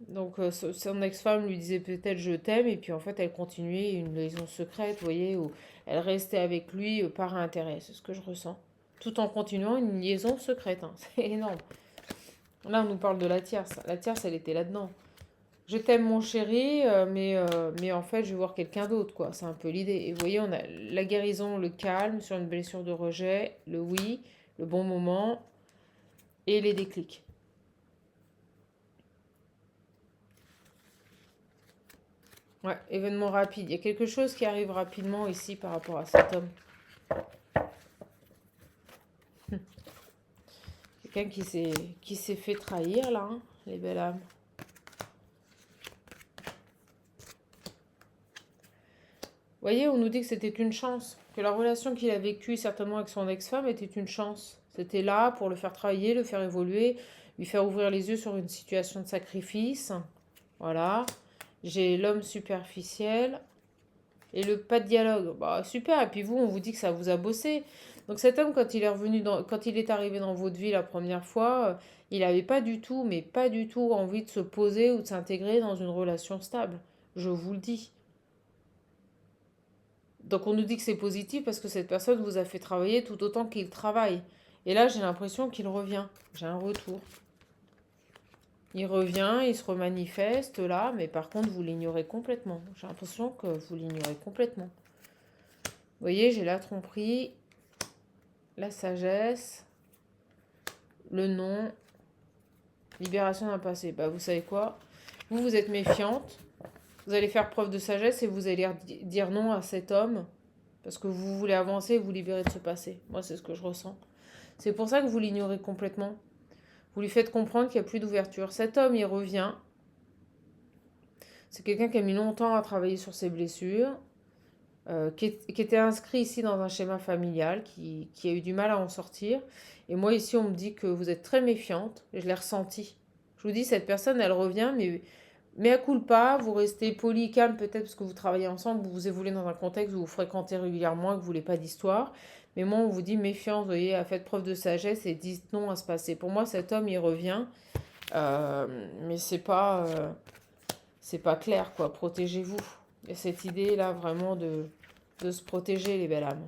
donc son ex-femme lui disait peut-être je t'aime et puis en fait elle continuait une liaison secrète, vous voyez, où elle restait avec lui par intérêt. C'est ce que je ressens. Tout en continuant une liaison secrète. Hein. C'est énorme. Là, on nous parle de la tierce. La tierce, elle était là-dedans. Je t'aime, mon chéri, mais en fait, je vais voir quelqu'un d'autre, quoi. C'est un peu l'idée. Et vous voyez, on a la guérison, le calme sur une blessure de rejet, le oui, le bon moment et les déclics. Ouais, événement rapide. Il y a quelque chose qui arrive rapidement ici par rapport à cet homme. Quelqu'un qui s'est fait trahir, là, hein, les belles âmes. Vous voyez, on nous dit que c'était une chance, que la relation qu'il a vécue certainement avec son ex-femme était une chance. C'était là pour le faire travailler, le faire évoluer, lui faire ouvrir les yeux sur une situation de sacrifice. Voilà. J'ai l'homme superficiel et le pas de dialogue. Bah super, et puis vous, on vous dit que ça vous a bossé. Donc cet homme, quand il est quand il est arrivé dans votre vie la première fois, il n'avait pas du tout, mais pas du tout envie de se poser ou de s'intégrer dans une relation stable. Je vous le dis. Donc on nous dit que c'est positif parce que cette personne vous a fait travailler tout autant qu'il travaille. Et là, j'ai l'impression qu'il revient. J'ai un retour. Il revient, il se remanifeste là, mais par contre, vous l'ignorez complètement. J'ai l'impression que vous l'ignorez complètement. Vous voyez, j'ai la tromperie, la sagesse, le non, libération d'un passé. Bah, vous savez quoi? Vous êtes méfiante. Vous allez faire preuve de sagesse et vous allez dire non à cet homme Parce que vous voulez avancer et vous libérer de ce passé. Moi, c'est ce que je ressens. C'est pour ça que vous l'ignorez complètement. Vous lui faites comprendre qu'il n'y a plus d'ouverture. Cet homme, il revient. C'est quelqu'un qui a mis longtemps à travailler sur ses blessures, qui était inscrit ici dans un schéma familial, qui a eu du mal à en sortir. Et moi, ici, on me dit que vous êtes très méfiante. Je l'ai ressenti. Je vous dis, cette personne, elle revient, mais à culpa, vous restez poli, calme, peut-être parce que vous travaillez ensemble, vous évoluez dans un contexte où vous fréquentez régulièrement et que vous voulez pas d'histoire. Mais moi, on vous dit méfiance, vous voyez, faites preuve de sagesse et dites non à se passer. Pour moi, cet homme, il revient, mais c'est pas clair, quoi. Protégez-vous. Il y a cette idée-là, vraiment, de se protéger, les belles âmes.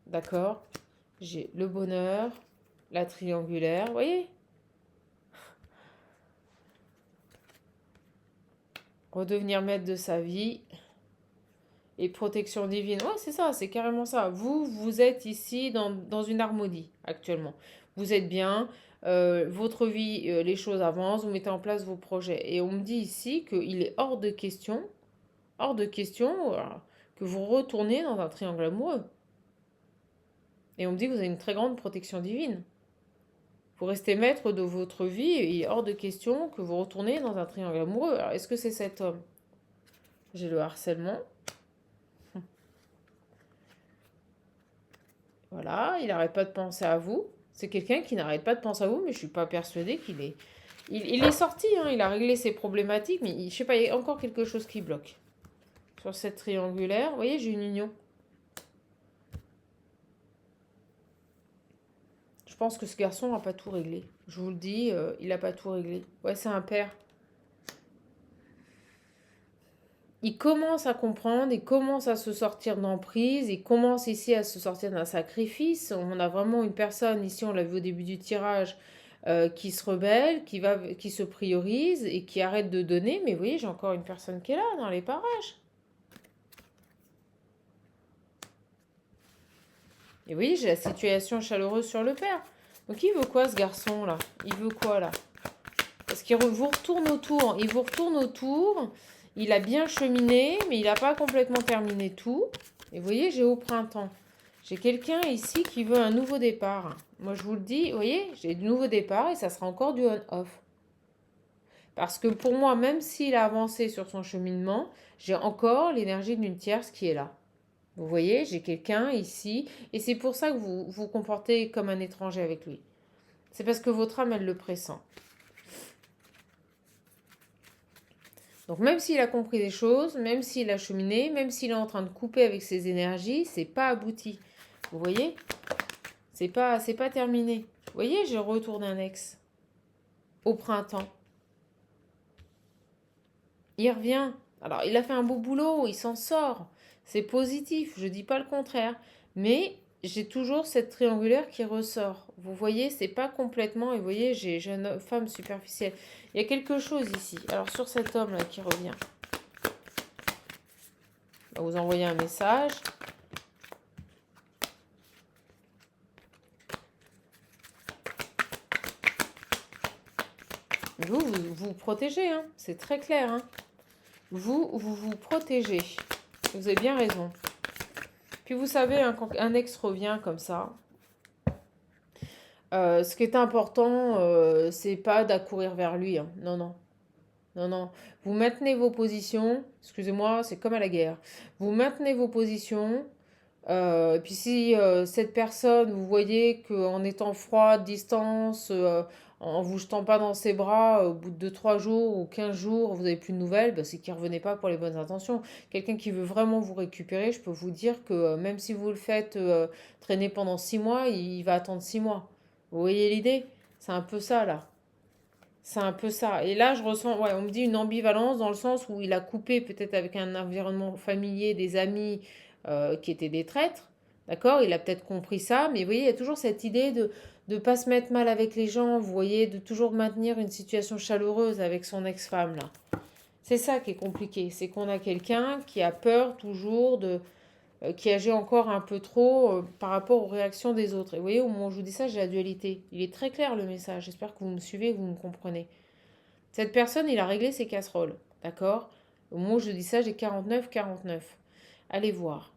D'accord? J'ai le bonheur, la triangulaire, vous voyez? Redevenir maître de sa vie. Et protection divine. Ouais, c'est ça, c'est carrément ça. Vous êtes ici dans une harmonie actuellement. Vous êtes bien, votre vie, les choses avancent, vous mettez en place vos projets. Et on me dit ici qu'il est hors de question, que vous retournez dans un triangle amoureux. Et on me dit que vous avez une très grande protection divine. Vous restez maître de votre vie et il est hors de question que vous retournez dans un triangle amoureux. Alors, est-ce que c'est cet homme? J'ai le harcèlement. Voilà, il n'arrête pas de penser à vous. C'est quelqu'un qui n'arrête pas de penser à vous, mais je ne suis pas persuadée qu'il est... Il est sorti, hein, il a réglé ses problématiques, mais je sais pas, il y a encore quelque chose qui bloque. Sur cette triangulaire, vous voyez, j'ai une union. Je pense que ce garçon n'a pas tout réglé. Je vous le dis, il n'a pas tout réglé. Ouais, c'est un père. Il commence à comprendre, il commence à se sortir d'emprise, il commence ici à se sortir d'un sacrifice. On a vraiment une personne, ici on l'a vu au début du tirage, qui se rebelle, qui se priorise et qui arrête de donner. Mais vous voyez, j'ai encore une personne qui est là, dans les parages. Et vous voyez, j'ai la situation chaleureuse sur le père. Donc il veut quoi ce garçon-là? Il veut quoi là? Parce qu'il vous retourne autour. Il vous retourne autour. Il a bien cheminé, mais il n'a pas complètement terminé tout. Et vous voyez, j'ai au printemps. J'ai quelqu'un ici qui veut un nouveau départ. Moi, je vous le dis, vous voyez, j'ai du nouveau départ et ça sera encore du on-off. Parce que pour moi, même s'il a avancé sur son cheminement, j'ai encore l'énergie d'une tierce qui est là. Vous voyez, j'ai quelqu'un ici. Et c'est pour ça que vous vous comportez comme un étranger avec lui. C'est parce que votre âme, elle le pressent. Donc même s'il a compris des choses, même s'il a cheminé, même s'il est en train de couper avec ses énergies, c'est pas abouti. Vous voyez? C'est pas terminé. Vous voyez, j'ai retour d'un ex au printemps. Il revient. Alors, il a fait un beau boulot, il s'en sort. C'est positif, je dis pas le contraire. Mais j'ai toujours cette triangulaire qui ressort. Vous voyez, c'est pas complètement. Et vous voyez, j'ai une femme superficielle. Il y a quelque chose ici. Alors, sur cet homme-là qui revient, on va vous envoyer un message. Vous protégez, hein. C'est très clair. Hein. Vous protégez. Vous avez bien raison. Puis vous savez, hein, quand un ex revient comme ça, ce qui est important, c'est pas d'accourir vers lui. Hein. Non, non. Non, non. Vous maintenez vos positions. Excusez-moi, c'est comme à la guerre. Vous maintenez vos positions. Et puis si cette personne, vous voyez qu'en étant froid, distance, en vous jetant pas dans ses bras, au bout de 3 jours ou 15 jours, vous n'avez plus de nouvelles, bah, c'est qu'il ne revenait pas pour les bonnes intentions. Quelqu'un qui veut vraiment vous récupérer, je peux vous dire que même si vous le faites traîner pendant 6 mois, il va attendre 6 mois. Vous voyez l'idée? C'est un peu ça là. C'est un peu ça. Et là, je ressens, ouais, on me dit une ambivalence dans le sens où il a coupé peut-être avec un environnement familier, des amis qui étaient des traîtres. D'accord? Il a peut-être compris ça, mais vous voyez, il y a toujours cette idée de ne pas se mettre mal avec les gens, vous voyez, de toujours maintenir une situation chaleureuse avec son ex-femme, là. C'est ça qui est compliqué, c'est qu'on a quelqu'un qui a peur toujours qui agit encore un peu trop par rapport aux réactions des autres. Et vous voyez, au moment où je vous dis ça, j'ai la dualité. Il est très clair le message. J'espère que vous me suivez, que vous me comprenez. Cette personne, il a réglé ses casseroles. D'accord? Au moment où je dis ça, j'ai 49-49. Allez voir.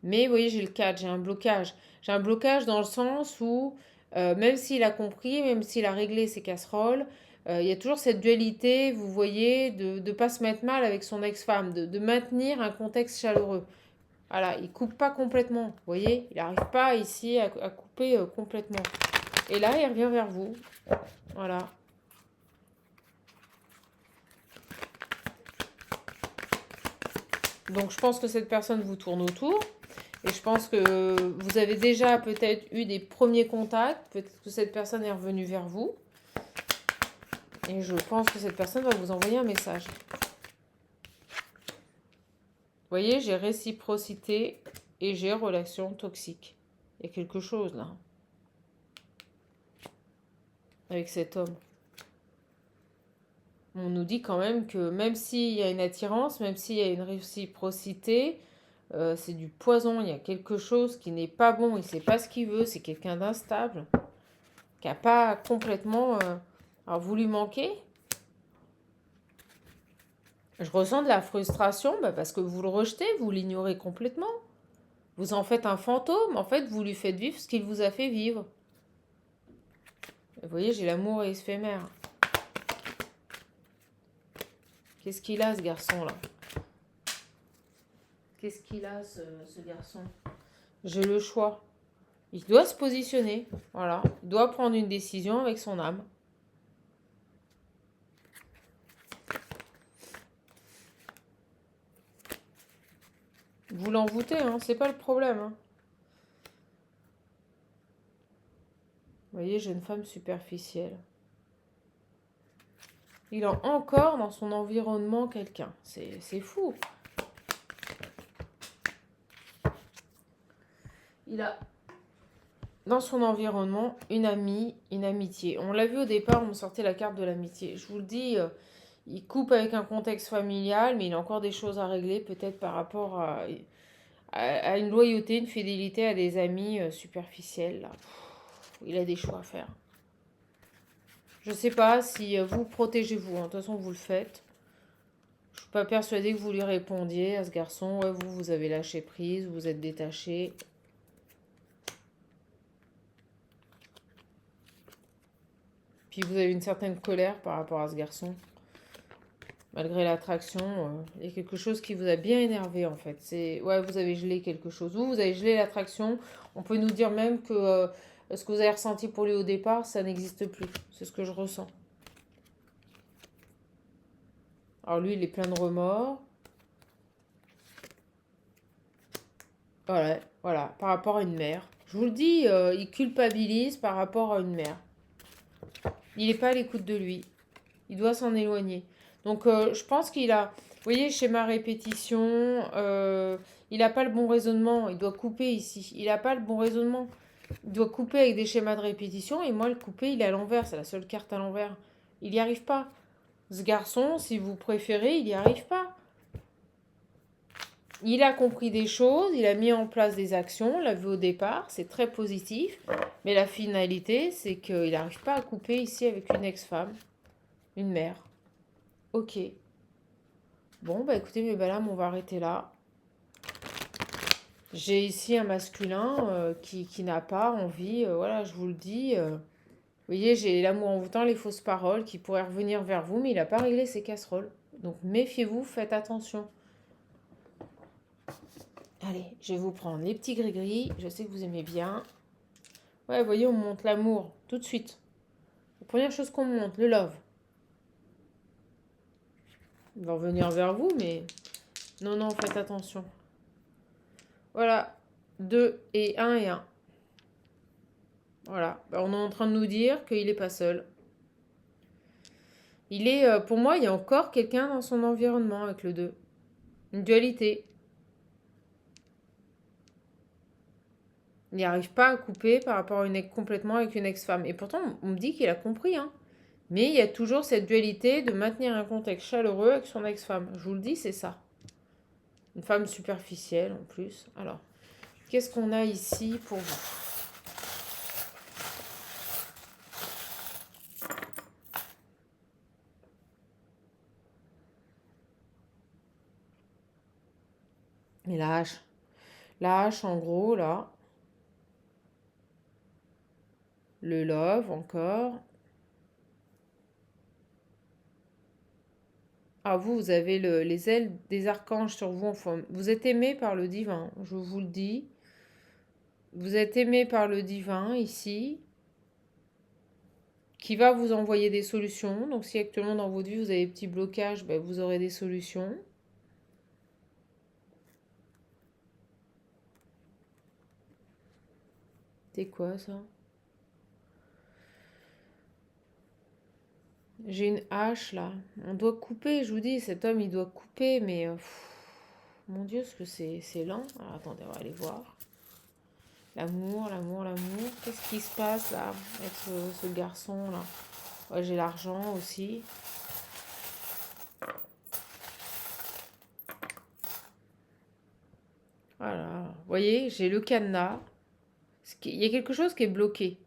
Mais vous voyez, j'ai le 4, j'ai un blocage. J'ai un blocage dans le sens où, même s'il a compris, même s'il a réglé ses casseroles, il y a toujours cette dualité, vous voyez, de ne pas se mettre mal avec son ex-femme, de maintenir un contexte chaleureux. Voilà, il coupe pas complètement, vous voyez, il n'arrive pas ici à couper complètement. Et là, il revient vers vous. Voilà. Donc je pense que cette personne vous tourne autour. Et je pense que vous avez déjà peut-être eu des premiers contacts. Peut-être que cette personne est revenue vers vous. Et je pense que cette personne va vous envoyer un message. Vous voyez, j'ai réciprocité et j'ai relation toxique. Il y a quelque chose là. Avec cet homme. On nous dit quand même que même s'il y a une attirance, même s'il y a une réciprocité, c'est du poison. Il y a quelque chose qui n'est pas bon. Il ne sait pas ce qu'il veut. C'est quelqu'un d'instable. Qui n'a pas complètement... alors vous lui manquez. Je ressens de la frustration parce que vous le rejetez, vous l'ignorez complètement. Vous en faites un fantôme. En fait, vous lui faites vivre ce qu'il vous a fait vivre. Vous voyez, j'ai l'amour éphémère. Qu'est-ce qu'il a, ce garçon-là? Qu'est-ce qu'il a, ce garçon? J'ai le choix. Il doit se positionner. Voilà. Il doit prendre une décision avec son âme. Vous l'envoûtez, hein, c'est pas le problème. Hein. Vous voyez, jeune femme superficielle. Il a encore dans son environnement quelqu'un. C'est fou. Il a dans son environnement une amie, une amitié. On l'a vu au départ, on sortait la carte de l'amitié. Je vous le dis, il coupe avec un contexte familial, mais il a encore des choses à régler, peut-être par rapport à une loyauté, une fidélité à des amis superficiels. Là. Il a des choix à faire. Je ne sais pas si vous protégez-vous. Hein. De toute façon, vous le faites. Je ne suis pas persuadée que vous lui répondiez à ce garçon. Ouais, vous avez lâché prise, vous êtes détaché. Puis vous avez une certaine colère par rapport à ce garçon. Malgré l'attraction, il y a quelque chose qui vous a bien énervé en fait. Ouais, vous avez gelé quelque chose. Vous avez gelé l'attraction. On peut nous dire même que ce que vous avez ressenti pour lui au départ, ça n'existe plus. C'est ce que je ressens. Alors lui, il est plein de remords. Voilà, voilà, par rapport à une mère. Je vous le dis, il culpabilise par rapport à une mère. Il n'est pas à l'écoute de lui. Il doit s'en éloigner. Donc, je pense qu'il a, vous voyez, schéma répétition, il n'a pas le bon raisonnement. Il doit couper ici. Il n'a pas le bon raisonnement. Il doit couper avec des schémas de répétition. Et moi, le couper, il est à l'envers. C'est la seule carte à l'envers. Il n'y arrive pas. Ce garçon, si vous préférez, il n'y arrive pas. Il a compris des choses, il a mis en place des actions, on l'a vu au départ, c'est très positif. Mais la finalité, c'est qu'il n'arrive pas à couper ici avec une ex-femme, une mère. Ok. Bon, bah écoutez, mes balames, on va arrêter là. J'ai ici un masculin qui n'a pas envie, voilà, je vous le dis. Vous voyez, j'ai l'amour envoûtant, les fausses paroles qui pourraient revenir vers vous, mais il n'a pas réglé ses casseroles. Donc méfiez-vous, faites attention. Allez, je vais vous prendre les petits gris-gris. Je sais que vous aimez bien. Ouais, vous voyez, on monte l'amour tout de suite. La première chose qu'on monte, le love. Il va revenir vers vous, mais non, non, faites attention. Voilà, 2 et 1 et 1. Voilà, on est en train de nous dire qu'il n'est pas seul. Il est, pour moi, il y a encore quelqu'un dans son environnement avec le 2. Une dualité. Il n'arrive pas à couper par rapport à complètement avec une ex-femme. Et pourtant, on me dit qu'il a compris, hein. Mais il y a toujours cette dualité de maintenir un contexte chaleureux avec son ex-femme. Je vous le dis, c'est ça. Une femme superficielle en plus. Alors, qu'est-ce qu'on a ici pour vous? Les lâches. La hache en gros, là. Le love encore. Ah, vous avez les ailes des archanges sur vous. Enfin, vous êtes aimé par le divin, je vous le dis. Vous êtes aimé par le divin ici, qui va vous envoyer des solutions. Donc si actuellement dans votre vie vous avez des petits blocages, ben, vous aurez des solutions. C'est quoi ça? J'ai une hache là. On doit couper, je vous dis, cet homme il doit couper, mais mon Dieu, ce que c'est lent. Alors, attendez, on va aller voir. L'amour, l'amour, l'amour. Qu'est-ce qui se passe là avec ce garçon là? Ouais, j'ai l'argent aussi. Voilà. Vous voyez, j'ai le cadenas. Il y a quelque chose qui est bloqué.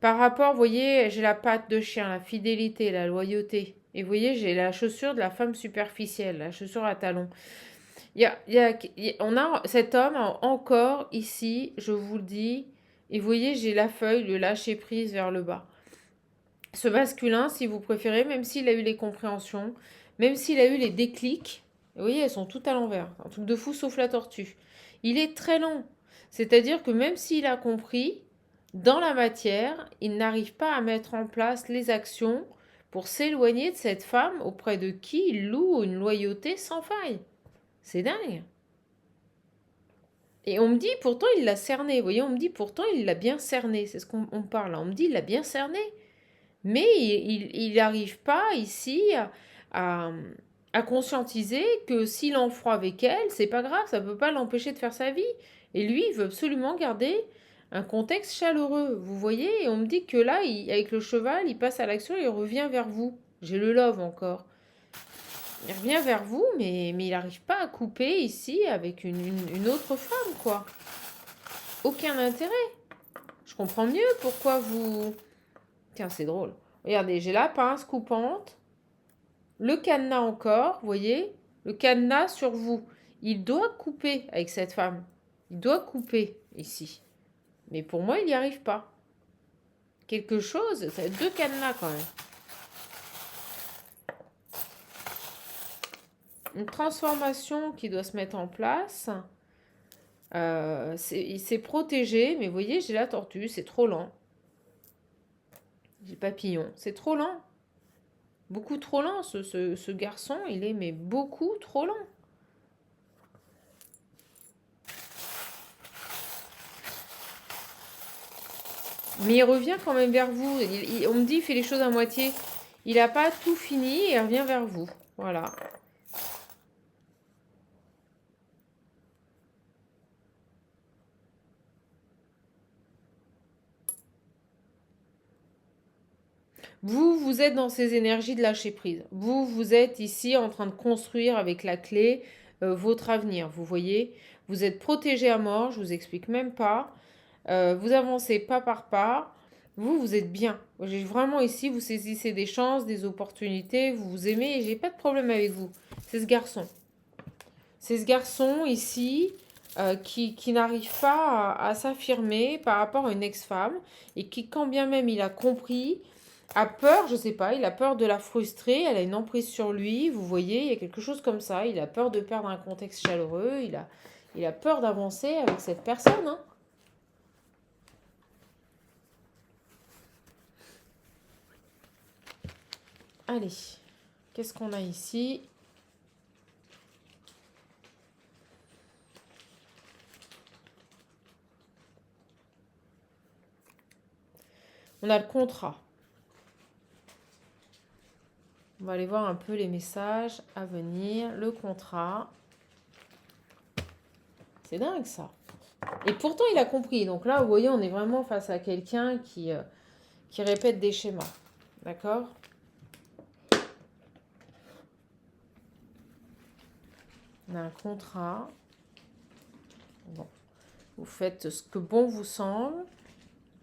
Par rapport, vous voyez, j'ai la patte de chien, la fidélité, la loyauté. Et vous voyez, j'ai la chaussure de la femme superficielle, la chaussure à talons. On a cet homme encore ici, je vous le dis. Et vous voyez, j'ai la feuille, le lâcher prise vers le bas. Ce masculin, si vous préférez, même s'il a eu les compréhensions, même s'il a eu les déclics, vous voyez, elles sont toutes à l'envers. Un truc de fou sauf la tortue. Il est très lent. C'est-à-dire que même s'il a compris, dans la matière, il n'arrive pas à mettre en place les actions pour s'éloigner de cette femme auprès de qui il loue une loyauté sans faille. C'est dingue. Et on me dit, pourtant, il l'a cerné. Vous voyez, on me dit, pourtant, il l'a bien cerné. C'est ce qu'on parle là. On me dit, il l'a bien cerné. Mais il n'arrive pas ici à, à conscientiser que s'il est en froid avec elle, c'est pas grave, ça ne peut pas l'empêcher de faire sa vie. Et lui, il veut absolument garder un contexte chaleureux. Vous voyez, et on me dit que là, avec le cheval, il passe à l'action et il revient vers vous. J'ai le love encore. Il revient vers vous, mais il n'arrive pas à couper ici avec une autre femme, quoi. Aucun intérêt. Je comprends mieux pourquoi vous... Tiens, c'est drôle. Regardez, j'ai la pince coupante, le cadenas encore, vous voyez, le cadenas sur vous. Il doit couper avec cette femme. Il doit couper ici. Mais pour moi, il n'y arrive pas. Quelque chose, c'est deux cadenas quand même. Une transformation qui doit se mettre en place. Il s'est protégé, mais vous voyez, j'ai la tortue, c'est trop lent. J'ai le papillon, c'est trop lent. Beaucoup trop lent, ce garçon, il est mais beaucoup trop lent. Mais il revient quand même vers vous. On me dit, il fait les choses à moitié. Il n'a pas tout fini et il revient vers vous. Voilà. Vous êtes dans ces énergies de lâcher prise. Vous êtes ici en train de construire avec la clé votre avenir. Vous voyez, vous êtes protégé à mort, je vous explique même pas. Vous avancez pas par pas. Vous êtes bien. J'ai vraiment ici, vous saisissez des chances, des opportunités, vous vous aimez et j'ai pas de problème avec vous. C'est ce garçon. C'est ce garçon ici qui n'arrive pas à s'affirmer par rapport à une ex-femme et qui, quand bien même il a compris, a peur, je sais pas, il a peur de la frustrer, elle a une emprise sur lui, vous voyez, il y a quelque chose comme ça, il a peur de perdre un contexte chaleureux, il a peur d'avancer avec cette personne, hein. Allez, qu'est-ce qu'on a ici? On a le contrat. On va aller voir un peu les messages à venir. Le contrat. C'est dingue ça. Et pourtant, il a compris. Donc là, vous voyez, on est vraiment face à quelqu'un qui répète des schémas. D'accord? On a un contrat. Bon. Vous faites ce que bon vous semble.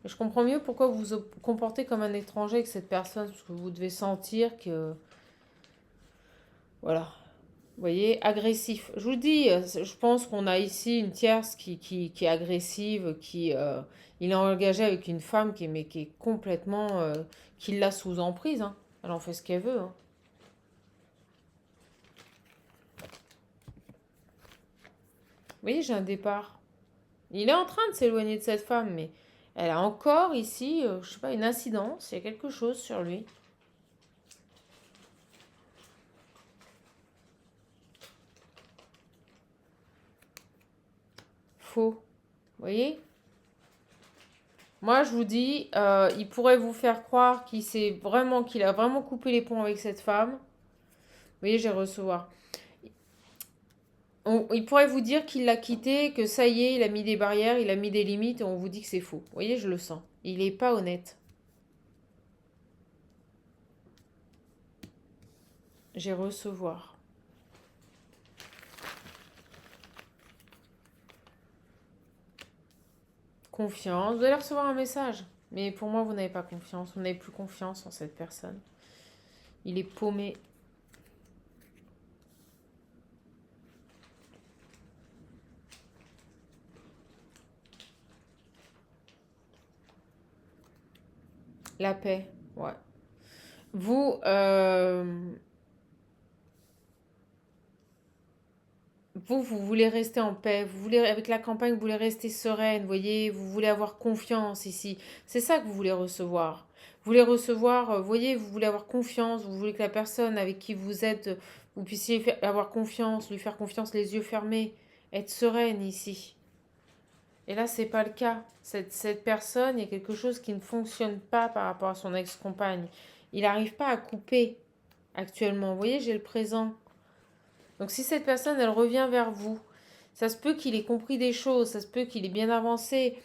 Et je comprends mieux pourquoi vous vous comportez comme un étranger avec cette personne. Parce que vous devez sentir que... Voilà. voyez, agressif. Je vous le dis, je pense qu'on a ici une tierce qui est agressive, il est engagé avec une femme mais qui est complètement, qui l'a sous emprise, hein. Elle en fait ce qu'elle veut, hein. Vous voyez, j'ai un départ. Il est en train de s'éloigner de cette femme, mais elle a encore ici, je sais pas, une incidence, il y a quelque chose sur lui. Faux. Vous voyez? Moi, je vous dis, il pourrait vous faire croire qu'il a vraiment coupé les ponts avec cette femme. Vous voyez, j'ai recevoir. Il pourrait vous dire qu'il l'a quitté, que ça y est, il a mis des barrières, il a mis des limites, et on vous dit que c'est faux. Vous voyez, je le sens. Il n'est pas honnête. J'ai recevoir. Confiance. Vous allez recevoir un message. Mais pour moi, vous n'avez pas confiance. Vous n'avez plus confiance en cette personne. Il est paumé. La paix. Ouais. Vous, vous voulez rester en paix, vous voulez, avec la campagne, vous voulez rester sereine, vous voyez, vous voulez avoir confiance ici. C'est ça que vous voulez recevoir. Vous voulez recevoir, vous voyez, vous voulez avoir confiance, vous voulez que la personne avec qui vous êtes, vous puissiez avoir confiance, lui faire confiance les yeux fermés, être sereine ici. Et là, c'est pas le cas. Cette personne, il y a quelque chose qui ne fonctionne pas par rapport à son ex-compagne. Il n'arrive pas à couper actuellement. Vous voyez, j'ai le présent. Donc si cette personne, elle revient vers vous, ça se peut qu'il ait compris des choses, ça se peut qu'il ait bien avancé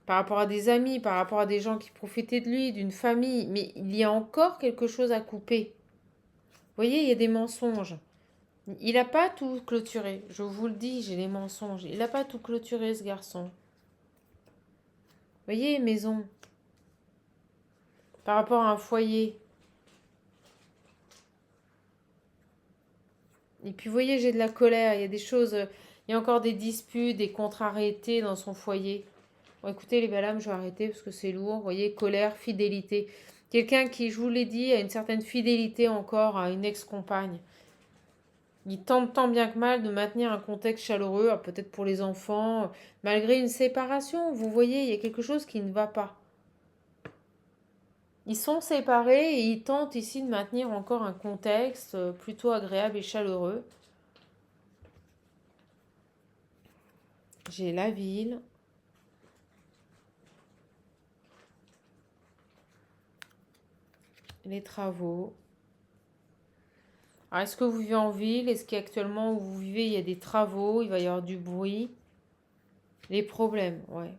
par rapport à des amis, par rapport à des gens qui profitaient de lui, d'une famille, mais il y a encore quelque chose à couper. Vous voyez, il y a des mensonges. Il n'a pas tout clôturé, je vous le dis, j'ai les mensonges. Il n'a pas tout clôturé, ce garçon. Vous voyez, maison, par rapport à un foyer. Et puis, vous voyez, j'ai de la colère, il y a des choses, il y a encore des disputes, des contrariétés dans son foyer. Bon, écoutez, les belles âmes, je vais arrêter parce que c'est lourd. Vous voyez, colère, fidélité. Quelqu'un qui, je vous l'ai dit, a une certaine fidélité encore à une ex-compagne. Il tente tant bien que mal de maintenir un contexte chaleureux, peut-être pour les enfants, malgré une séparation. Vous voyez, il y a quelque chose qui ne va pas. Ils sont séparés et ils tentent ici de maintenir encore un contexte plutôt agréable et chaleureux. J'ai la ville. Les travaux. Alors, est-ce que vous vivez en ville? Est-ce qu'actuellement où vous vivez, il y a des travaux? Il va y avoir du bruit? Les problèmes, ouais.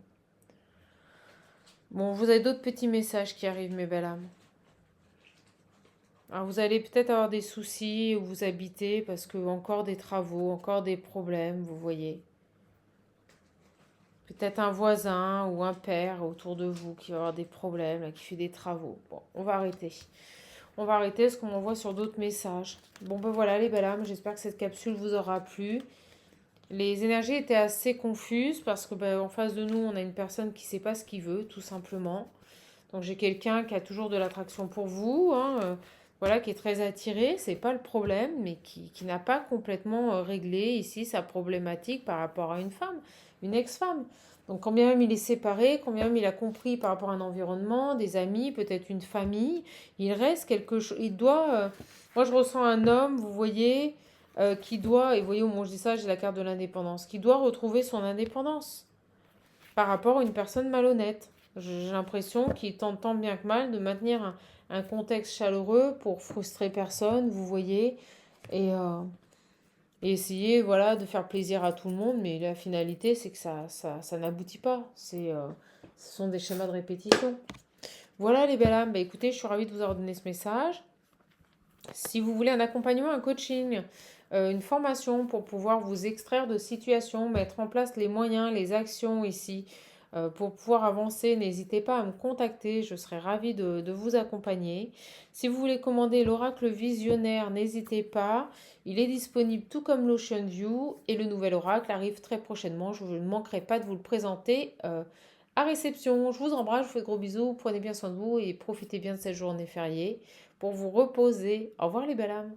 Bon, vous avez d'autres petits messages qui arrivent, mes belles âmes. Alors, vous allez peut-être avoir des soucis où vous habitez parce que encore des travaux, encore des problèmes, vous voyez. Peut-être un voisin ou un père autour de vous qui va avoir des problèmes, là, qui fait des travaux. Bon, on va arrêter. On va arrêter ce qu'on m'envoie sur d'autres messages. Bon, ben voilà, les belles âmes, j'espère que cette capsule vous aura plu. Les énergies étaient assez confuses parce que en face de nous, on a une personne qui ne sait pas ce qu'il veut, tout simplement. Donc j'ai quelqu'un qui a toujours de l'attraction pour vous, hein, voilà, qui est très attiré, c'est pas le problème, mais qui n'a pas complètement réglé ici sa problématique par rapport à une femme, une ex-femme. Donc quand bien même il est séparé, quand bien même il a compris par rapport à un environnement, des amis, peut-être une famille, il reste quelque chose, il doit... moi je ressens un homme, vous voyez, qui doit, et vous voyez au moment où je dis ça, j'ai la carte de l'indépendance, qui doit retrouver son indépendance par rapport à une personne malhonnête. J'ai l'impression qu'il tente tant bien que mal de maintenir un contexte chaleureux pour frustrer personne, vous voyez, et, euh, et essayer voilà, de faire plaisir à tout le monde, mais la finalité, c'est que ça n'aboutit pas. Ce sont des schémas de répétition. Voilà les belles âmes, écoutez, je suis ravie de vous avoir donné ce message. Si vous voulez un accompagnement, un coaching, une formation pour pouvoir vous extraire de situations, mettre en place les moyens, les actions ici, Pour pouvoir avancer, n'hésitez pas à me contacter, je serai ravie de vous accompagner. Si vous voulez commander l'oracle visionnaire, n'hésitez pas. Il est disponible tout comme l'Ocean View et le nouvel oracle arrive très prochainement. Je ne manquerai pas de vous le présenter à réception. Je vous embrasse, je vous fais de gros bisous, prenez bien soin de vous et profitez bien de cette journée fériée pour vous reposer. Au revoir les belles âmes.